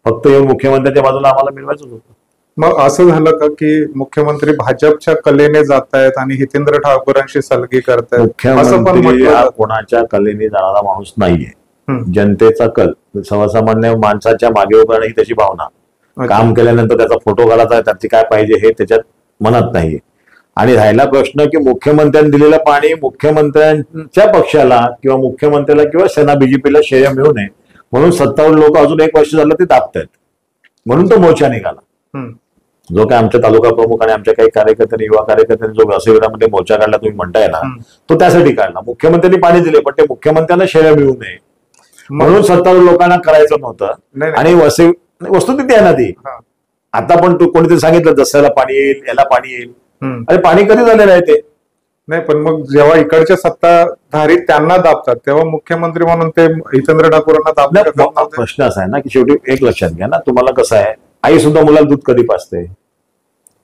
फक्त येऊन मुख्यमंत्र्यांच्या बाजूला आम्हाला मिळवायचं होतं. मग असं झालं का की मुख्यमंत्री भाजपच्या कलेने जात आहेत आणि हितेंद्र ठाकूरांशी सलगी करतायत? मुख्यमंत्री हा कोणाच्या कलेने जाणारा माणूस नाहीये, जनतेचा कल, सर्वसामान्य माणसाच्या मागे उभं ही त्याची भावना. काम केल्यानंतर त्याचा फोटो काढायचा, त्याची काय पाहिजे हे त्याच्यात मनात नाहीये. आणि राहिला प्रश्न की मुख्यमंत्र्यांनी दिलेलं पाणी मुख्यमंत्र्यांच्या पक्षाला किंवा मुख्यमंत्र्याला किंवा सेना बीजेपीला श्रेय मिळू नये म्हणून सत्तावन्न लोक अजून 1 वर्ष झालं ते दाबतायत, म्हणून तो मोर्चा निघाला. जो काय आमच्या तालुका प्रमुख आणि आमच्या काही कार्यकर्त्यांनी, युवा कार्यकर्त्यांनी जो वसईमध्ये मोर्चा काढला तुम्ही म्हणताय ना, तो त्यासाठी काढला. मुख्यमंत्र्यांनी पाणी दिले पण ते मुख्यमंत्र्यांना श्रेय मिळू नये म्हणून 57 लोकांना करायचं नव्हतं. आणि वसई वस्तुस्थिती आहे ना ती. आता पण तू कोणीतरी सांगितलं दसऱ्याला पाणी येईल, याला पाणी येईल, अरे पाणी कधी झालेलं आहे ते नाही. पण मग जेव्हा इकडच्या सत्ताधारी त्यांना दाबतात तेव्हा मुख्यमंत्री म्हणून ते हितेंद्र ठाकूरांना दाबतात. प्रश्न असा आहे ना की शेवटी एक लक्षात घ्या ना, तुम्हाला कसं आहे, आई सुद्धा मुलाला दूध कधी पाजते,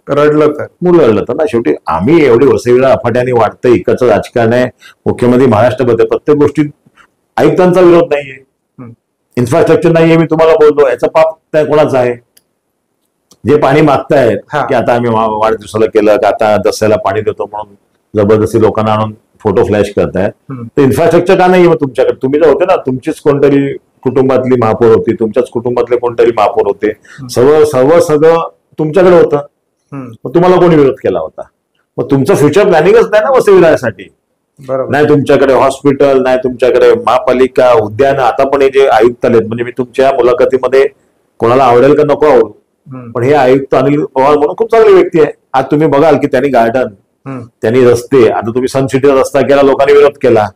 रडलं तर मुलं रडलं तर ना. शेवटी आम्ही एवढी वसईला अफाट्याने वाटतं, इकडचं राजकारण आहे, मुख्यमंत्री महाराष्ट्रामध्ये प्रत्येक गोष्टीत आयुक्तांचा विरोध नाहीये, इन्फ्रास्ट्रक्चर नाहीये. मी तुम्हाला बोलतो याचा पाप त्या कोणाचा आहे, जे पाणी मागतायत की आता आम्ही वाढदिवसाला केलं का आता दसऱ्याला पाणी देतो म्हणून जबरदस्ती लोकांना आणून फोटो फ्लॅश करतायत. तर इन्फ्रास्ट्रक्चर का नाही मग तुमच्याकडे? तुम्ही जे होते ना, तुमचीच कोणतरी कुटुंबातली महापौर होती, तुमच्याच कुटुंबातले कोणतरी महापौर होते, सगळं तुमच्याकडे होतं, मग तुम्हाला कोणी विरोध केला होता? मग तुमचं फ्युचर प्लॅनिंगच नाही ना वसई विभागासाठी. नाही तुमच्याकडे हॉस्पिटल, नाही तुमच्याकडे महापालिका, उद्यान. आता पण हे जे आयुक्त आलेत, म्हणजे मी तुमच्या मुलाखतीमध्ये कोणाला आवडेल का नको आवडू, पण हे आयुक्त अनिल पवार म्हणून खूप चांगली व्यक्ती आहे. आज तुम्ही बघाल की त्यांनी गार्डन, त्यांनी रस्ते, आता तुम्ही सन सिटीचा रस्ता केला, लोकांनी विरोध केला.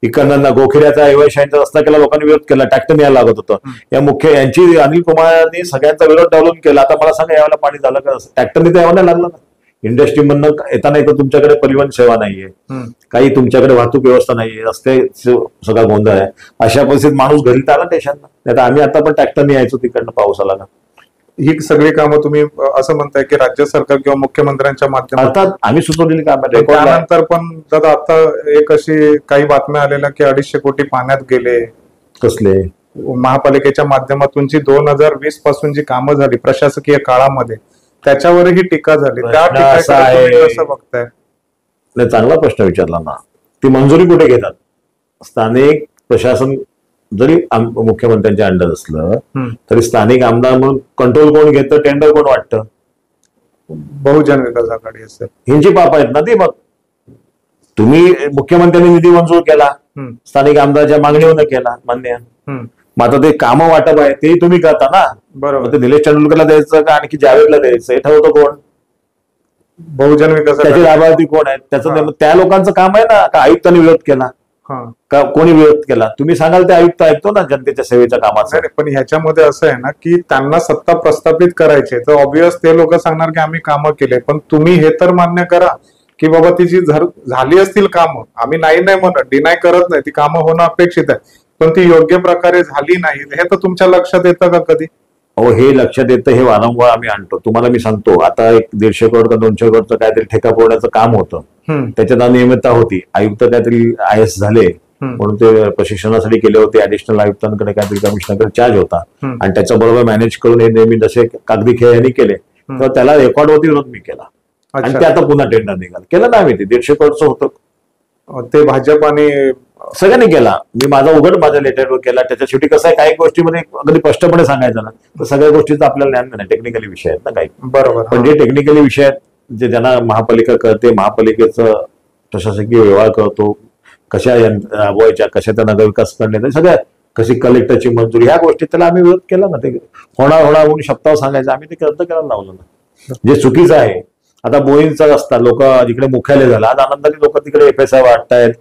इकडनं गोखिऱ्याचा एवढ्याचा रस्ता केला, लोकांनी विरोध केला, ट्रॅक्टर यायला लागत होतं. या यांची अनिल कुमारांनी सगळ्यांचा विरोध डावलून केला. आता मला सांगा यावेळेला पाणी झालं का? ट्रॅक्टरने तर यावं नाही लागलं ना. इंडस्ट्री मधनं येताना तर तुमच्याकडे परिवहन सेवा नाहीये, काही तुमच्याकडे वाहतूक व्यवस्था नाहीये, रस्ते सगळा गोंधळ आहे. अशा परिस्थितीत माणूस घरी आला स्टेशनला, नाही तर आम्ही आता पण ट्रॅक्टरने यायचो तिकडनं पाऊस आला का. ही सगळी कामं तुम्ही असं म्हणताय की राज्य सरकार किंवा मुख्यमंत्र्यांच्या माध्यमातून आम्ही सुचवलेली कामं. त्यानंतर पण दादा आता एक अशी काही बातम्या आलेल्या की 250 कोटी पाण्यात गेले. कसले? महापालिकेच्या माध्यमातून जी 2020 पासून जी कामं झाली प्रशासकीय काळामध्ये, त्याच्यावरही टीका झाली. त्या टीका कसं बघताय? नाही, चांगला प्रश्न विचारला ना. ती मंजुरी कुठे घेतात? स्थानिक प्रशासन जरी मुख्यमंत्र्यांच्या अंडर असलं तरी स्थानिक आमदार म्हणून कंट्रोल कोण घेतं, टेंडर कोण वाटतं? बहुजन विकास आघाडी असेल. ह्यांची पाप आहेत ना ती. मग तुम्ही मुख्यमंत्र्यांनी निधी मंजूर केला, स्थानिक आमदाराच्या मागणीवर केला, मान्य. मग आता ते कामं वाटप आहे ते तुम्ही करता ना. बरोबर. ते निलेश तेंडुलकरला द्यायचं का आणखी जावेदला द्यायचं हे ठरवतं कोण? बहुजन विकास त्याचे लाभार्थी कोण आहेत त्याचं त्या लोकांचं काम आहे ना. का आयुक्तांनी विरोध केला का कोणी विरोध केला? तुम्ही सांगाल ते आयुक्त ऐकतो ना जनतेच्या सेवेच्या कामाचं. पण ह्याच्यामध्ये असं आहे ना की त्यांना सत्ता प्रस्थापित करायची तर ऑब्विस ते लोक सांगणार की आम्ही कामं केले, पण तुम्ही हे तर मान्य करा की बाबा तिची झाली असतील कामं, आम्ही नाही म्हणत, डिनाय करत नाही, ती कामं होणं अपेक्षित आहे, पण ती योग्य प्रकारे झाली नाही हे तर तुमच्या लक्षात येतं का कधी? हो, हे लक्षात येतं. हे वारंवार आम्ही आणतो. तुम्हाला मी सांगतो, आता एक 150 करोड का 200 करोडचं काहीतरी ठेका पोडण्याचं काम होतं. त्याच्यात अनियमितता होती. आयुक्त काहीतरी IS झाले म्हणून ते प्रशिक्षणासाठी गेले होते. ऍडिशनल आयुक्तांकडे काहीतरी कमिशनरकडे चार्ज होता आणि त्याच्या बरोबर मॅनेज करून हे नेहमी जसे कागदी खेळ यांनी केले तर त्याला रेकॉर्डवरती विरोध मी केला आणि ते आता पुन्हा टेंडर निघाल केलं ना आम्ही. ते 150 करोडचं होतं ते भाजप आणि सगळ्यांनी केला. मी माझ्या लेटरवर केला. त्याच्या शेवटी कसं आहे, काही गोष्टीमध्ये अगदी स्पष्टपणे सांगायचं ना तर सगळ्या गोष्टीचं आपल्याला ज्ञान नाही. टेक्निकली विषय आहेत ना काही. बरोबर. पण जे टेक्निकली विषय आहेत जे ज्यांना महापालिका करते, महापालिकेचं प्रशासकीय व्यवहार करतो, कशा राबवायच्या, कशा त्या नगरविकास करण्यात सगळ्या, कशी कलेक्टरची मंजुरी, ह्या गोष्टी त्याला आम्ही विरोध केला ना. ते होणार म्हणून शब्दावर सांगायचं, आम्ही ते रद्द करायला लावलं ना. जे चुकीचं आहे. आता बोईंचा रस्ता लोक जिकडे मुख्यालय झालं, आज आनंदाने लोक तिकडे FSI वाटतायत,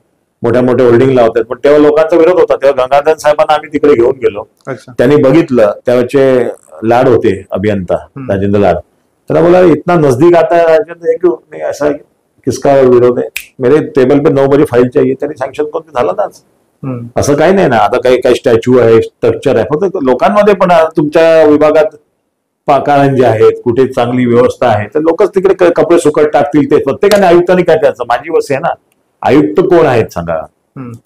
मोठ्या मोठ्या होल्डिंग लावतात, पण तेव्हा लोकांचा विरोध होता. तेव्हा गंगाधर साहेबांना आम्ही तिकडे घेऊन गेलो. त्यांनी बघितलं, त्याचे लाड होते अभियंता राजेंद्र लाड. त्याला बोला इतना नजदीक आता है राजेंद्र क्यों नहीं, ऐसा किसका विरोध है, मेरे टेबल पे 9 बजे फाईल चाहिए. त्यांनी सँक्शन करून ते झालं ना. असं काही नाही ना. आता काही स्टॅच्यू आहे, स्ट्रक्चर आहे, फक्त लोकांमध्ये पण तुमच्या विभागात कारंजे आहेत, कुठे चांगली व्यवस्था आहे तर लोकच तिकडे कपडे सुकट टाकतील. ते प्रत्येकाने आयुक्तांनी काय करायचं? माझी वस आहे ना. आयुक्त कोण आहेत सांगा?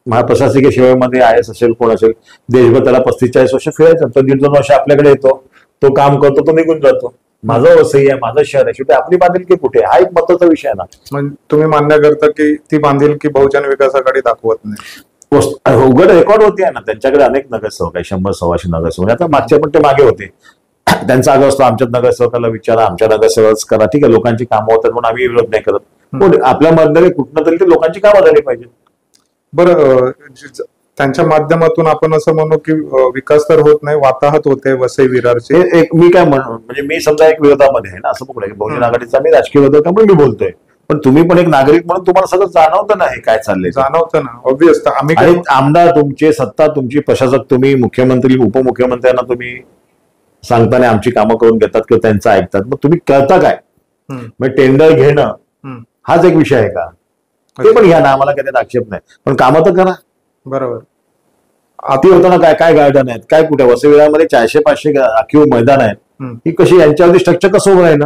महाप्रशासकीय सेवेमध्ये IS असेल, कोण असेल, देशभर त्याला 35-40 वर्ष फिरायचं, तो 1.5-2 वर्ष आपल्याकडे येतो, तो काम करतो, तो निघून जातो. माझं वसई आहे, माझं शहर आहे, शेवटी आपली बांधिलकी कुठे, हा एक महत्वाचा विषय आहे ना. तुम्ही मान्य करता की ती बांधिलकी बहुजन विकास आघाडी दाखवत नाही? उघड रेकॉर्ड होती आहे ना. त्यांच्याकडे अनेक नगरसेवक आहे, 100-125 नगरसेवक. आता मागचे पण ते मागे होते. त्यांचा आग्रह असतो आमच्या नगरसेवकाला विचारा, आमच्या नगरसेवक करा. ठीक आहे, लोकांची कामं होतात म्हणून आम्ही विरोध नाही करत. आपल्या मधले कुठनं तरी ते लोकांची कामं झाली पाहिजे. बरं, त्यांच्या माध्यमातून आपण असं म्हणू की विकास तर होत नाही, वाताहत होते वसई विरारचे. एक मी काय म्हणू, म्हणजे मी समजा एक विरोधामध्ये आहे ना, असं बघू बहुजन आघाडीचा मी राजकीय विरोधक म्हणून मी बोलतोय, पण तुम्ही पण एक नागरिक म्हणून तुम्हाला सगळं जाणवतं ना हे काय चाललंय. जाणवतं ना, ऑब्वियस. आम्ही आमदार तुमचे, सत्ता तुमची, प्रशासक तुम्ही, मुख्यमंत्री उपमुख्यमंत्र्यांना तुम्ही सांगताना आमची कामं करून घेतात किंवा त्यांचं ऐकतात, मग तुम्ही करता काय? मग टेंडर घेणं हाच एक विषय आहे का? ते पण घ्या ना, आम्हाला काही आक्षेप नाही, पण कामं तर करा. बरोबर. आधी होताना काय काय गार्डन आहेत, काय कुठे वसई विरारमध्ये 400-500 राखीव मैदान आहेत, ही कशी यांच्यावरती स्ट्रक्चर कसं उभं राहिलं?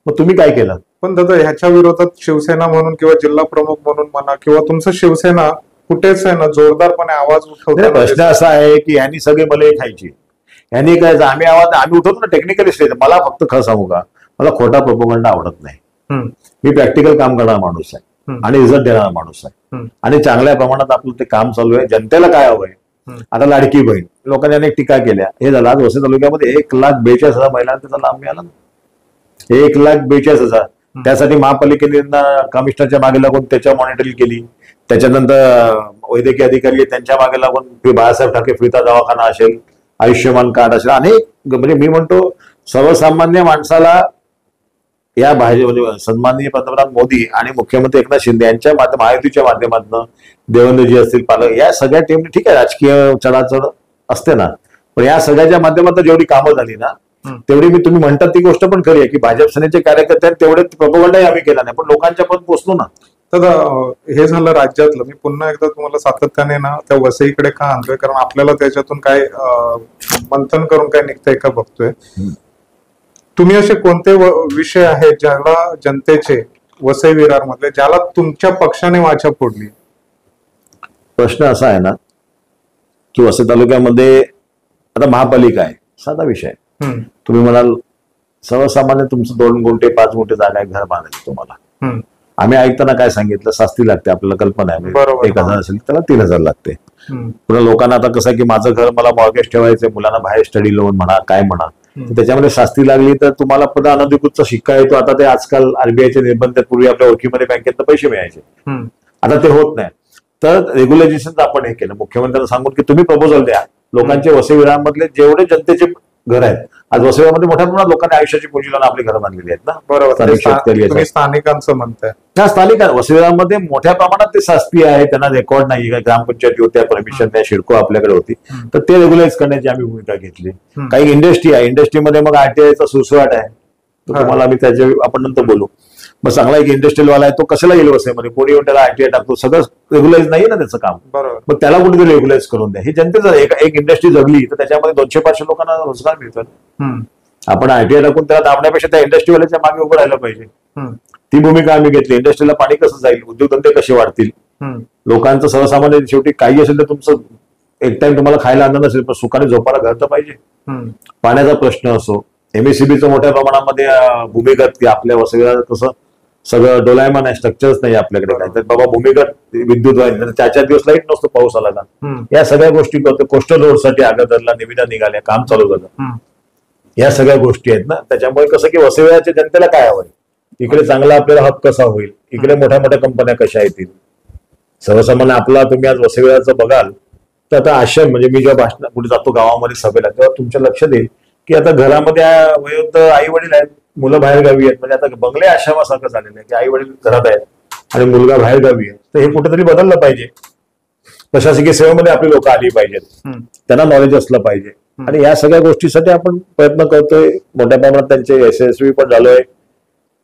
मग तुम्ही काय केलं? पण दादा ह्याच्या विरोधात शिवसेना म्हणून किंवा जिल्हा प्रमुख म्हणून म्हणा किंवा तुमचं शिवसेना कुठेच आहे ना जोरदारपणे आवाज उठवतो. प्रश्न असा आहे की यांनी सगळे मला खायची, यांनी काय आम्ही उठवतो ना टेक्निकली स्टेज. मला फक्त खरं सांगू का, मला खोटा प्रोपोगंडा आवडत नाही. मी प्रॅक्टिकल काम करणारा माणूस आहे आणि रिझल्ट देणारा माणूस आहे आणि चांगल्या प्रमाणात आपलं ते काम चालू आहे. जनतेला काय हवंय? आता लाडकी बहीण, लोकांनी अनेक टीका केल्या. हे झालं आज वसई तालुक्यामध्ये 1,42,000 महिलांना त्याचा लाभ मिळाला. 1,42,000. त्यासाठी महापालिकेने कमिशनरच्या मागे लागून त्याच्या मॉनिटरिंग केली. त्याच्यानंतर वैद्यकीय अधिकारी त्यांच्या मागे लागून बाळासाहेब ठाकरे फिरता दवाखाना असेल, आयुष्यमान कार्ड असेल, अनेक. म्हणजे मी म्हणतो सर्वसामान्य माणसाला या म्हणजे सन्माननीय पंतप्रधान मोदी आणि मुख्यमंत्री एकनाथ शिंदे यांच्या महायुतीच्या माध्यमातून देवेंद्रजी असतील, पालक, या सगळ्या टीमने, ठीक आहे राजकीय चढाचढ असते ना, पण या सगळ्याच्या माध्यमातून जेवढी कामं झाली ना तेवढी मी तुम्ही म्हणतात ती गोष्ट पण खरी आहे की भाजप सेनेचे कार्यकर्ते तेवढे प्रोपोगंडाही आम्ही केला नाही, पण लोकांच्या पण पोहोचलो ना. तर हे झालं राज्यातलं. मी पुन्हा एकदा तुम्हाला सातत्याने ना त्या वसईकडे का आणतोय, कारण आपल्याला त्याच्यातून काय मंथन करून काय निघतंय का बघतोय. तुम्ही असे कोणते विषय आहेत ज्याला जनतेचे वसई विरार मधले ज्याला तुमच्या पक्षाने वाचा फोडली? प्रश्न असा आहे ना की वसई तालुक्यामध्ये आता महापालिका आहे, साधा विषय. तुम्ही म्हणाल सर्वसामान्य तुमचं 2 गुंठे 5 गुंठे जागा आहे, घर बांधायचं तुम्हाला. आम्ही ऐकताना काय सांगितलं, शास्ती लागते, आपल्याला कल्पना आहे. बरोबर. 1,000 असेल त्याला 3,000 लागते. हम्म. पुन्हा लोकांना आता कसं की माझं घर मला मॉर्गेज ठेवायचंय, मुलांना बाहेर स्टडी लोन म्हणा काय म्हणा, तर त्याच्यामध्ये शास्ती लागली तर तुम्हाला पुन्हा अनधिकृतचा शिक्का येतो. आता ते आजकाल आरबीआयचे निर्बंध, पूर्वी आपल्या ओळखीमध्ये बँकेत पैसे मिळायचे, हम्म. आता ते होत नाही. तर रेग्युलेशन आपण हे केलं, मुख्यमंत्र्यांना सांगून की तुम्ही प्रपोजल द्या. लोकांचे वसईविरामधले जेवढे जनतेचे घर आहेत, आज वसईविरामध्ये मोठ्या प्रमाणात लोकांनी आयुष्याची पुंजी लावून आपली घरं बांधलेली आहेत ना. बरोबर. स्थानिक शेतकरी तुम्ही स्थानिकांचं म्हणताय. त्या स्थानिक वसईविरामध्ये मोठ्या प्रमाणात ते शास्ती आहे, त्यांना रेकॉर्ड नाही, ग्रामपंचायती होत्या, परमिशन नाही, शिडको आपल्याकडे होती, तर ते रेग्युलाइज करण्याची आम्ही भूमिका घेतली. काही इंडस्ट्री आहे, इंडस्ट्रीमध्ये मग आरटीआयचा सुसवाट आहे, तर तुम्हाला आम्ही त्याच्या आपण नंतर बोलू. मग चांगला एक इंडस्ट्रियल वाला आहे, तो कशाला येईल वसईमध्ये, कोणी येऊन त्याला आरटीआय टाकतो, सगळं रेग्युलाइज नाही ना त्याचं काम. बरोबर. मग त्याला कुठेतरी रेग्युलाइज करून द्या. ही जनतेचं एक इंडस्ट्री जगली तर त्याच्यामध्ये 200-500 लोकांना रोजगार मिळतो. आपण आरटीआय टाकून त्याला दाबण्यापेक्षा त्या इंडस्ट्रीवाल्याच्या मागे उभं राहिलं पाहिजे. ती भूमिका आम्ही घेतली. इंडस्ट्रीला पाणी कसं जाईल, उद्योगधंदे कसे वाढतील, लोकांचं सर्वसामान्य, शेवटी काही असेल तर तुमचं एक टाइम तुम्हाला खायला अन्न नसेल पण सुखाने झोपायला घर तर पाहिजे. पाण्याचा प्रश्न असो, एमएससीबीचं मोठ्या प्रमाणामध्ये भूमिगत, की आपल्या वसईविरात कसं सगळं डोलायमान आहे, स्ट्रक्चर्स नाही आपल्याकडे काय, तर बाबा भूमिगत विद्युत वाहिनी, 4-4 दिवस लाईट नसतो पाऊस आला का. या सगळ्या गोष्टी करतो. कोस्टल रोडसाठी अगोदरला निविदा निघाल्या, काम चालू झालं. या सगळ्या गोष्टी आहेत ना. त्याच्यामुळे कसं की वसईविराच्या जनतेला काय हवंय, इकडे चांगला आपल्याला हक्क कसा होईल, इकडे मोठ्या मोठ्या कंपन्या कशा येतील, सर्वसामान्य आपला तुम्ही आज वसईविराचं बघाल तर आता आश्रम, म्हणजे मी जेव्हा भाषण कुठे जातो गावामध्ये सभेला, तेव्हा तुमच्या लक्षात येईल की आता घरामध्ये वयोवृद्ध आई वडील आहेत, मुलं बाहेर गावी आहेत, म्हणजे आता बंगले आश्रमासारखं झालेलं आहे की आई वडील घरात आहेत आणि मुलगा बाहेर गावी आहे. तर हे कुठेतरी बदललं पाहिजे. प्रशासकीय सेवेमध्ये आपली लोक आली पाहिजेत, त्यांना नॉलेज असलं पाहिजे. आणि या सगळ्या गोष्टीसाठी आपण प्रयत्न करतोय. मोठ्या प्रमाणात त्यांचे यशस्वी पण झालोय,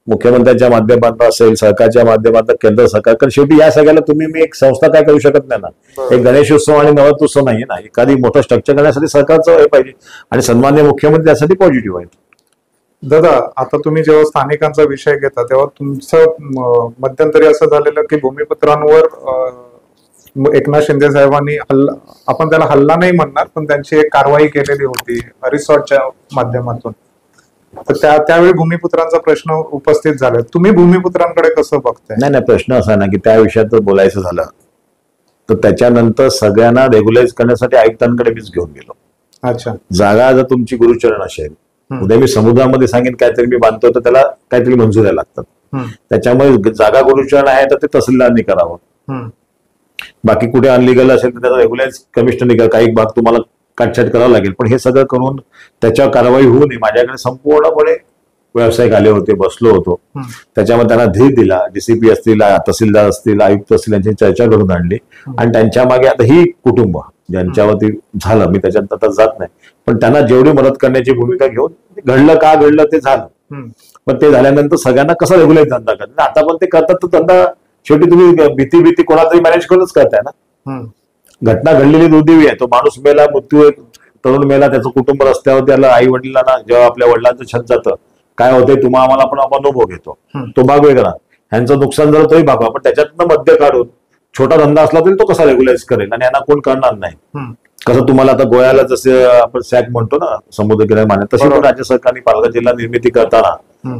मुख्यमंत्र्यांच्या माध्यमातून असेल, सरकारच्या माध्यमातून, केंद्र सरकार. कारण शेवटी या सगळ्याला तुम्ही मी एक संस्था काय करू शकत नाही ना. एक गणेशोत्सव आणि नवरात्रोत्सव नाहीये ना. एखादी मोठं स्ट्रक्चर करण्यासाठी सरकारचं हे पाहिजे आणि सन्माननीय मुख्यमंत्री त्यासाठी पॉझिटिव्ह आहेत. दादा, आता तुम्ही जेव्हा स्थानिकांचा विषय घेता तेव्हा तुमचं मध्यंतरी असं झालेलं की भूमिपुत्रांवर एकनाथ शिंदे साहेबांनी आपण त्याला हल्ला नाही म्हणणार, पण त्यांची एक कारवाई केलेली होती रिसॉर्टच्या माध्यमातून. तर त्यावेळी भूमिपुत्रांचा प्रश्न उपस्थित झाला. तुम्ही भूमिपुत्रांकडे कसं बघताय? नाही, प्रश्न असा ना की त्या विषयात जर बोलायचं झालं तर त्याच्यानंतर सगळ्यांना रेग्युलाइज करण्यासाठी आयुक्तांकडे मीच घेऊन गेलो. अच्छा. जागा जर तुमची गुरुचरण असेल, उद्या मी समुद्रामध्ये सांगेन काहीतरी मी बांधतो तर त्याला काहीतरी मंजुऱ्या लागतात. त्याच्यामुळे जागा गुरुचरण आहे तर ते तहसीलदारांनी करावं. बाकी कुठे अनलिगल असेल तर त्याचा रेग्युलाइज कमिशनर, काही भाग तुम्हाला काटछाट करावं लागेल. पण हे सगळं करून त्याच्यावर कारवाई होऊ नये. माझ्याकडे संपूर्णपणे व्यावसायिक आले होते, बसलो होतो, त्याच्यामध्ये त्यांना धीर दिला. डीसीपी असतील, तहसीलदार असतील, आयुक्त असतील, यांची चर्चा करून आणली. आणि त्यांच्या मागे आता ही कुटुंब ज्यांच्यावरती झालं, मी त्याच्यात आता जात नाही, पण त्यांना जेवढी मदत करण्याची भूमिका घेऊन घडलं का घडलं ते झालं. पण ते झाल्यानंतर सगळ्यांना कसा रेग्युलाइज धंदा करतात, आता पण ते करतात. तर धंदा शेवटी तुम्ही भीती कोणातरी मॅनेज करूनच करताय ना. घटना घडलेली दुर्दैवी आहे. तो माणूस मेला, मृत्यू, तरुण मेला, त्याचं कुटुंब रस्त्यावर, त्याला आई वडिलांना जेव्हा आपल्या वडिलांचं छत जातं, काय होतंय तुम्हा आम्हाला पण अनुभव घेतो, तो भाग वेगळा. ह्यांचं नुकसान झालं तोही भाग, पण त्याच्यातनं मध्य काढून छोटा धंदा असला तरी तो कसा रेग्युलाइज करेल आणि यांना कोण करणार नाही. कसं तुम्हाला आता गोव्याला जसे आपण सॅक म्हणतो ना समुद्रकिनारी मान्यता, तशी पण राज्य सरकारने पालघर जिल्हा निर्मिती करताना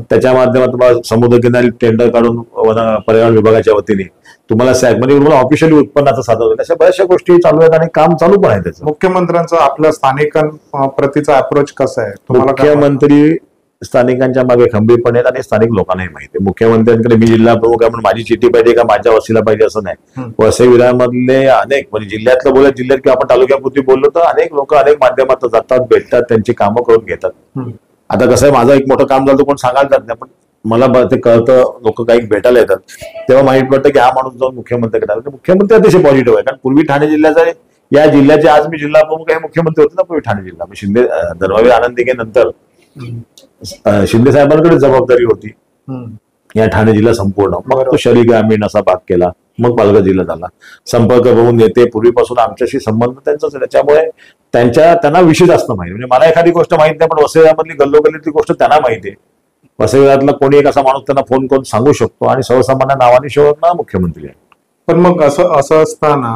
त्याच्या माध्यमातून समुद्रकिनारी टेंडर काढून पर्यावरण विभागाच्या वतीने तुम्हाला सॅक म्हणजे तुम्हाला ऑफिशियली उत्पन्नाचं साधन होईल. अशा बऱ्याचशा गोष्टी चालू आहेत आणि काम चालू पण आहे त्याचं. मुख्यमंत्र्यांचा आपल्या स्थानिकांप्रतीचा अप्रोच कसा आहे तुम्हाला? मुख्यमंत्री स्थानिकांच्या मागे खंबीरपणे आहेत आणि स्थानिक लोकांनाही माहिती आहे. मुख्यमंत्र्यांकडे मी जिल्हा प्रमुख आहे म्हणून माझी चिठ्ठी पाहिजे का माझ्या वसीला पाहिजे असं नाही. वसई विरारमधले अनेक, म्हणजे जिल्ह्यातलं बोलत जिल्ह्यात किंवा आपण तालुक्यापुरती बोललो तर अनेक लोक अनेक माध्यमातून जातात, भेटतात, त्यांची कामं करून घेतात. आता कसं आहे, माझं एक मोठं काम झालं कोण सांगायला जात नाही, पण मला ते कळतं, लोक काही भेटायला येतात तेव्हा माहित पडतं की हा माणूस जाऊन मुख्यमंत्र्याकडे आला. मुख्यमंत्री अतिशय पॉझिटिव्ह आहे. कारण पूर्वी ठाणे जिल्ह्याचा, या जिल्ह्याचे आज मी जिल्हा प्रमुख आहे, मुख्यमंत्री होते ना पूर्वी ठाणे जिल्हा. शिंदे धर्मवीर आनंद दिघे नंतर शिंदे साहेबांकडे जबाबदारी होती या ठाणे जिल्हा संपूर्ण. मग तो शहरी ग्रामीण असा भाग केला, मग पालघर जिल्हा झाला. संपर्क होऊन नेते पूर्वीपासून आमच्याशी संबंध त्यांचाच आहे, त्याच्यामुळे त्यांना विषय जास्त माहिती. म्हणजे मला एखादी गोष्ट माहित नाही, पण वसईमधली गल्लोगल्लीतली गोष्ट त्यांना माहिती आहे. वसईविरातला कोणी एक असा माणूस त्यांना फोन करून सांगू शकतो आणि सर्वसामान्य नावाने शोधना मुख्यमंत्री आहे. पण मग असं असताना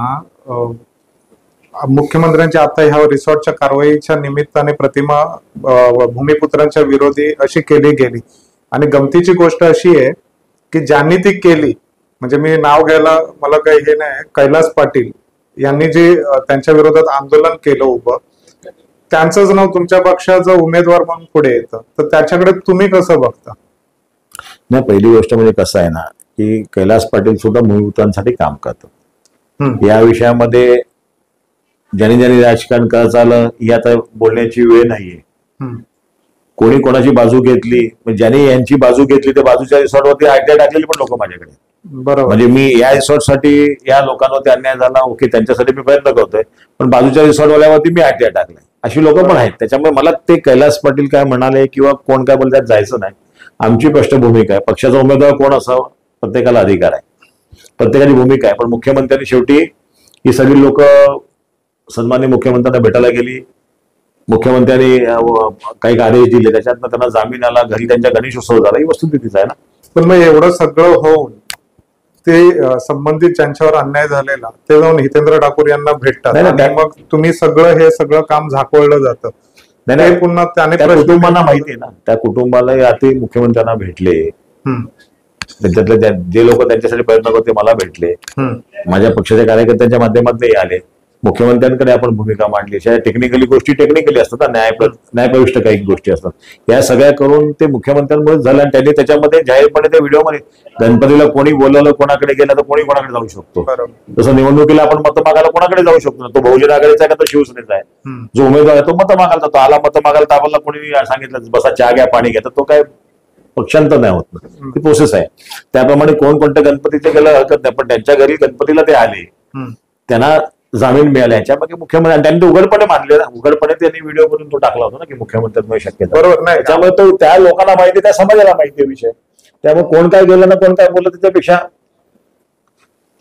मुख्यमंत्र्यांच्या आता ह्या रिसॉर्टच्या कारवाईच्या निमित्ताने प्रतिमा भूमिपुत्रांच्या विरोधी अशी केली गेली. आणि गमतीची गोष्ट अशी आहे की ज्यांनी ती केली, म्हणजे मी नाव घ्यायला मला काही हे नाही, कैलास पाटील यांनी जे त्यांच्या विरोधात आंदोलन केलं उभं, त्यांचंच नाव तुमच्या पक्षाचा उमेदवार म्हणून पुढे येतं, तर त्याच्याकडे तुम्ही कसं बघता? नाही, पहिली गोष्ट म्हणजे कसं आहे ना, की कैलास पाटील सुद्धा भूमिपुत्रांसाठी काम करतात. या विषयामध्ये ज्यांनी ज्यांनी राजकारण करायचं आलं ही आता बोलण्याची वेळ नाहीये. कोणी कोणाची बाजू घेतली, ज्यांनी यांची बाजू घेतली त्या बाजूच्या रिसॉर्टवरती आयडिया टाकलेली पण लोक माझ्याकडे. बरोबर. म्हणजे मी या रिसॉर्टसाठी या लोकांवरती अन्याय झाला, ओके, त्यांच्यासाठी मी प्रयत्न करतोय, पण बाजूच्या रिसॉर्टवाल्यावरती मी आयडिया टाकलाय, अशी लोक पण आहेत. त्याच्यामुळे मला ते कैलास पाटील काय म्हणाले किंवा कोण काय बोलतात जायचं नाही. आमची स्पष्ट भूमिका आहे, पक्षाचा उमेदवार कोण असावं प्रत्येकाला अधिकार आहे, प्रत्येकाची भूमिका आहे. पण मुख्यमंत्र्यांनी शेवटी ही सगळी लोक सन्माननीय मुख्यमंत्र्यांना भेटायला गेली, मुख्यमंत्र्यांनी काही आदेश दिले, त्याच्यातनं त्यांना जामीन आला, घरी त्यांच्या गणेश उत्सव झाला, ही वस्तुस्थितीच आहे ना. पण मग एवढं सगळं होऊन ते संबंधित ज्यांच्यावर अन्याय झालेला ते जाऊन हितेंद्र ठाकूर यांना भेटतात आणि मग तुम्ही हे सगळं काम झाकवलं जातं. नाही, पुन्हा त्याने कुटुंबांना माहिती आहे ना, त्या कुटुंबाला आधी मुख्यमंत्र्यांना भेटले, त्याच्यातले जे लोक त्यांच्यासाठी प्रयत्न करते मला भेटले, माझ्या पक्षाच्या कार्यकर्त्यांच्या माध्यमातून आले, मुख्यमंत्र्यांकडे आपण भूमिका मांडली. टेक्निकली गोष्टी टेक्निकली असतात ना, न्यायप्रविष्ट काही गोष्टी असतात, या सगळ्या करून ते मुख्यमंत्र्यांमुळे झालं. आणि त्यांनी त्याच्यामध्ये जाहीरपणे त्या व्हिडिओमध्ये गणपतीला कोणी बोलवलं, कोणाकडे गेला तर कोणी कोणाकडे जाऊ शकतो. जसं निवडणुकीला आपण मतं मागायला कोणाकडे जाऊ शकतो, तो बहुजन आघाडीचा आहे का तो शिवसेनेचा आहे, जो उमेदवार आहे तो मतं मागायला जातो. आला मतं मागायला तर आम्हाला कोणी सांगितलं बसा चहा घ्या पाणी घ्या, तर तो काय पक्षांतर नाही होत ना, ती प्रोसेस आहे. त्याप्रमाणे कोण कोणत्या गणपतीचे गेलं हरकत नाही, पण त्यांच्या घरी गणपतीला ते आले, त्यांना जामीन मिळाला. याच्यामध्ये मुख्यमंत्री त्यांनी उघडपणे मानले ना, उघडपणे त्यांनी व्हिडिओ करून तो टाकला होता ना की मुख्यमंत्र्यांमुळे शक्यता. बरोबर नाही, त्याच्यामुळे तो त्या लोकांना माहिती, त्या समाजाला माहिती विषय. त्यामुळे कोण काय गेलं ना कोण काय बोललं त्याच्यापेक्षा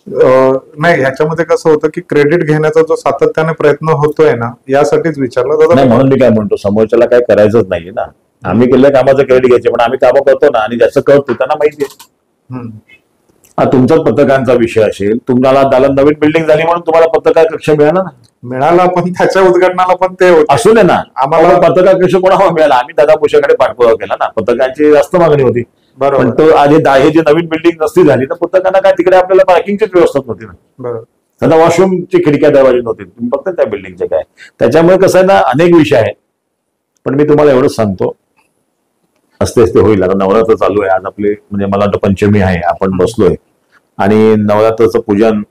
नाही. ह्याच्यामध्ये कसं होतं की क्रेडिट घेण्याचा जो सातत्याने प्रयत्न होतोय ना, यासाठीच विचारलं. नाही, म्हणून मी काय म्हणतो, समोरच्याला काय करायचंच नाहीये ना, आम्ही केलेल्या कामाचं क्रेडिट घ्यायचे, पण आम्ही कामं करतो ना आणि ज्याचं करतो त्यांना माहिती आहे. हा तुमचाच पत्रकारांचा विषय असेल, तुम्हाला नवीन बिल्डिंग झाली म्हणून तुम्हाला पत्रकार कक्ष मिळाला ना, मिळाला, पण त्याच्या उद्घाटनाला पण ते असू दे ना. आम्हाला पत्रकार कक्ष कोणाला मिळाला, आम्ही दादा भुसेकडे पाठपुरावा केला ना, पत्रकारांची जास्त मागणी होती. पण तो आधी हे जी नवीन बिल्डिंग नसती झाली तर पत्रकारांना काय तिकडे आपल्याला पार्किंगचीच व्यवस्था नव्हती ना, त्यांना वॉशरूमची खिडक्या दरवाजे नव्हती, तुम्ही फक्त त्या बिल्डिंगचे काय. त्याच्यामुळे कसं आहे ना, अनेक विषय आहेत. पण मी तुम्हाला एवढंच सांगतो, असते असते होईल. आता नवरात्र चालू आहे, आज आपली म्हणजे मला वाटतं पंचमी आहे, आपण बसलोय आणि नवरात्राचं पूजन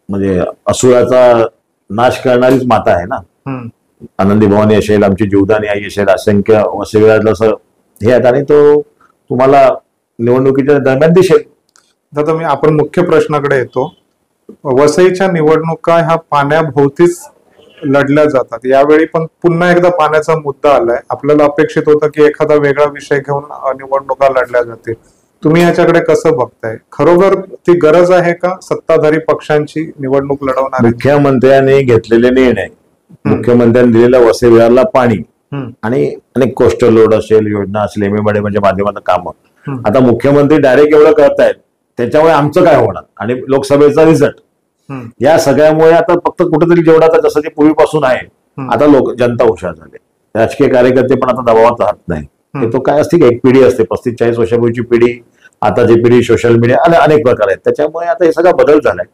म्हणजे असुराचा नाश करणारीच माता आहे ना, आनंदी भवानी असेल, आमची जीवदानी आई असेल, असंख्य वसविराज असं हे आहेत, आणि तो तुम्हाला निवडणुकीच्या दरम्यान दिसेल. दादा, आपण मुख्य प्रश्नाकडे येतो. वसईच्या निवडणुका ह्या पाण्याभोवतीच लढल्या जातात. यावेळी पण पुन्हा एकदा पाण्याचा मुद्दा आलाय. आपल्याला अपेक्षित होतं की एखादा वेगळा विषय घेऊन निवडणुका लढल्या जातील. तुम्ही याच्याकडे कसं बघताय? खरोखर ती गरज आहे का सत्ताधारी पक्षांची निवडणूक लढवणार? मुख्यमंत्र्यांनी घेतलेले निर्णय, मुख्यमंत्र्यांनी दिलेल्या वसई विहारला पाणी आणि अनेक कोस्टल रोड असेल, योजना असेल, एमएमआरडे म्हणजे माध्यमातून कामं, आता मुख्यमंत्री डायरेक्ट एवढं करतायत, त्याच्यामुळे आमचं काय होणार आणि लोकसभेचा रिझल्ट, या सगळ्यामुळे आता फक्त कुठेतरी जेवढा आता जसं जे पूर्वीपासून आहे, आता जनता हुशार झाले, राजकीय कार्यकर्ते पण आता दबावात राहत नाही. तो काय असते की एक पिढी असते, 35-40 वर्षापूर्वीची पिढी, आताची पिढी, सोशल मीडिया आणि अनेक प्रकार आहेत, त्याच्यामुळे आता हे सगळा बदल झालाय.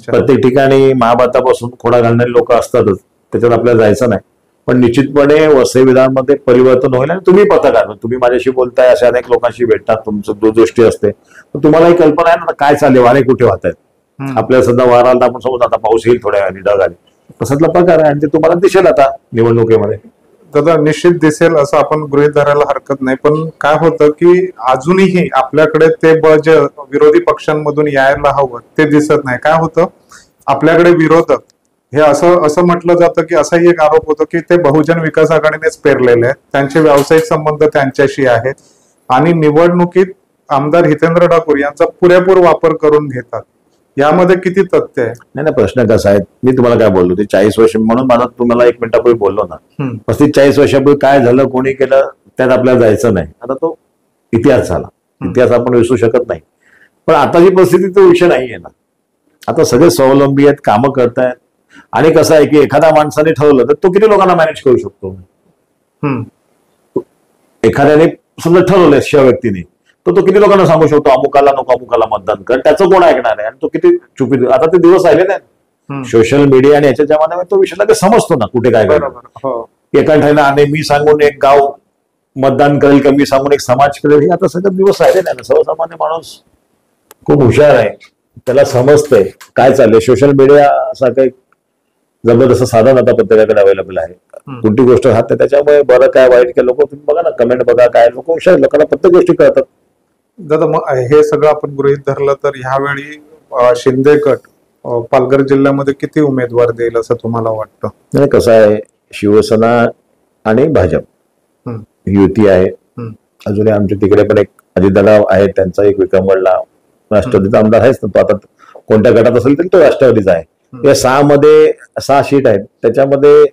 प्रत्येक ठिकाणी महाभारतापासून खोडा घालणारे लोक असतातच, त्याच्यात आपल्याला जायचं नाही. पण निश्चितपणे वसई विधानमध्ये परिवर्तन होईल. आणि तुम्ही पत्रकार, तुम्ही माझ्याशी बोलताय, अशा अनेक लोकांशी भेटतात, तुमचं दूरदृष्टी असते, तर तुम्हालाही कल्पना आहे ना काय चालले, वारे कुठे वाहत आहेत. आपल्याला सध्या वार आला, आपण समज आता पाऊस येईल थोड्या वेळाने, ढग आले, तसातला प्रकार आहे आणि ते तुम्हाला दिसेल आता निवडणुकीमध्ये. दादा, निश्चित दिसेल असं आपण गृहीत धरायला हरकत नाही. पण काय होतं की अजूनही आपल्याकडे ते जे विरोधी पक्षांमधून यायला हवं ते दिसत नाही. काय होतं, आपल्याकडे विरोधक हे असं म्हटलं जातं की असाही एक आरोप होतो की ते बहुजन विकास आघाडीनेच पेरलेले आहेत, त्यांचे व्यावसायिक संबंध त्यांच्याशी आहेत आणि निवडणुकीत आमदार हितेंद्र ठाकूर यांचा पुरेपूर वापर करून घेतात. यामध्ये किती तथ्य आहे? नाही, प्रश्न कसा आहे, मी तुम्हाला काय बोललो ते 40 वर्ष म्हणून मला तुम्हाला 1 मिनिटापूर्वी बोललो ना, 35-40 वर्षापूर्वी काय झालं, कोणी केलं, त्यात आपल्याला जायचं नाही. आता तो इतिहास झाला, इतिहास आपण विसरू शकत नाही. पण आताची परिस्थिती तो विषय नाहीये ना, आता सगळे स्वावलंबी आहेत, कामं करतायत. आणि कसं आहे की एखाद्या माणसाने ठरवलं तर तो किती लोकांना मॅनेज करू शकतो. एखाद्याने समजा ठरवलंय शिव व्यक्तीने, तो किती लोकांना सांगू शकतो अमुकाला नको अमुकाला मतदान कर, त्याचं कोण ऐकणार आहे? आणि तो किती चुकी, आता ते दिवस राहिले नाही सोशल मीडिया आणि याच्या जमान्यामध्ये तो विषय लगेच समजतो ना कुठे काय बरोबर. एका ठिकाणी आणि मी सांगून एक गाव मतदान करेल का मी सांगून एक समाज करेल, हे आता सगळं दिवस राहिले नाही ना. सर्वसामान्य माणूस खूप हुशार आहे, त्याला समजतंय काय चाललंय. सोशल मीडिया असा काही जबरदस्त साधन आता प्रत्येकाकडे अवेलेबल आहे. कोणती गोष्ट राहत नाही, त्याच्यामुळे बरं काय वाईट काय लोक तुम्ही बघा ना, कमेंट बघा, काय लोक हुशार, लोकांना प्रत्येक गोष्टी कळतात. दादा मग हे सगळं आपण गृहीत धरलं तर ह्यावेळी शिंदे गट पालघर जिल्ह्यामध्ये किती उमेदवार देईल असं तुम्हाला वाटतं? नाही, कसं आहे, शिवसेना आणि भाजप युती आहे. अजूनही आमच्या तिकडे पण एक अजितदादा आहे, त्यांचा एक विक्रमगडला राष्ट्रवादीचा आमदार आहेच ना, तो आता कोणत्या गटात असेल तरी तो राष्ट्रवादीचा आहे. या 6 सीट आहेत, त्याच्यामध्ये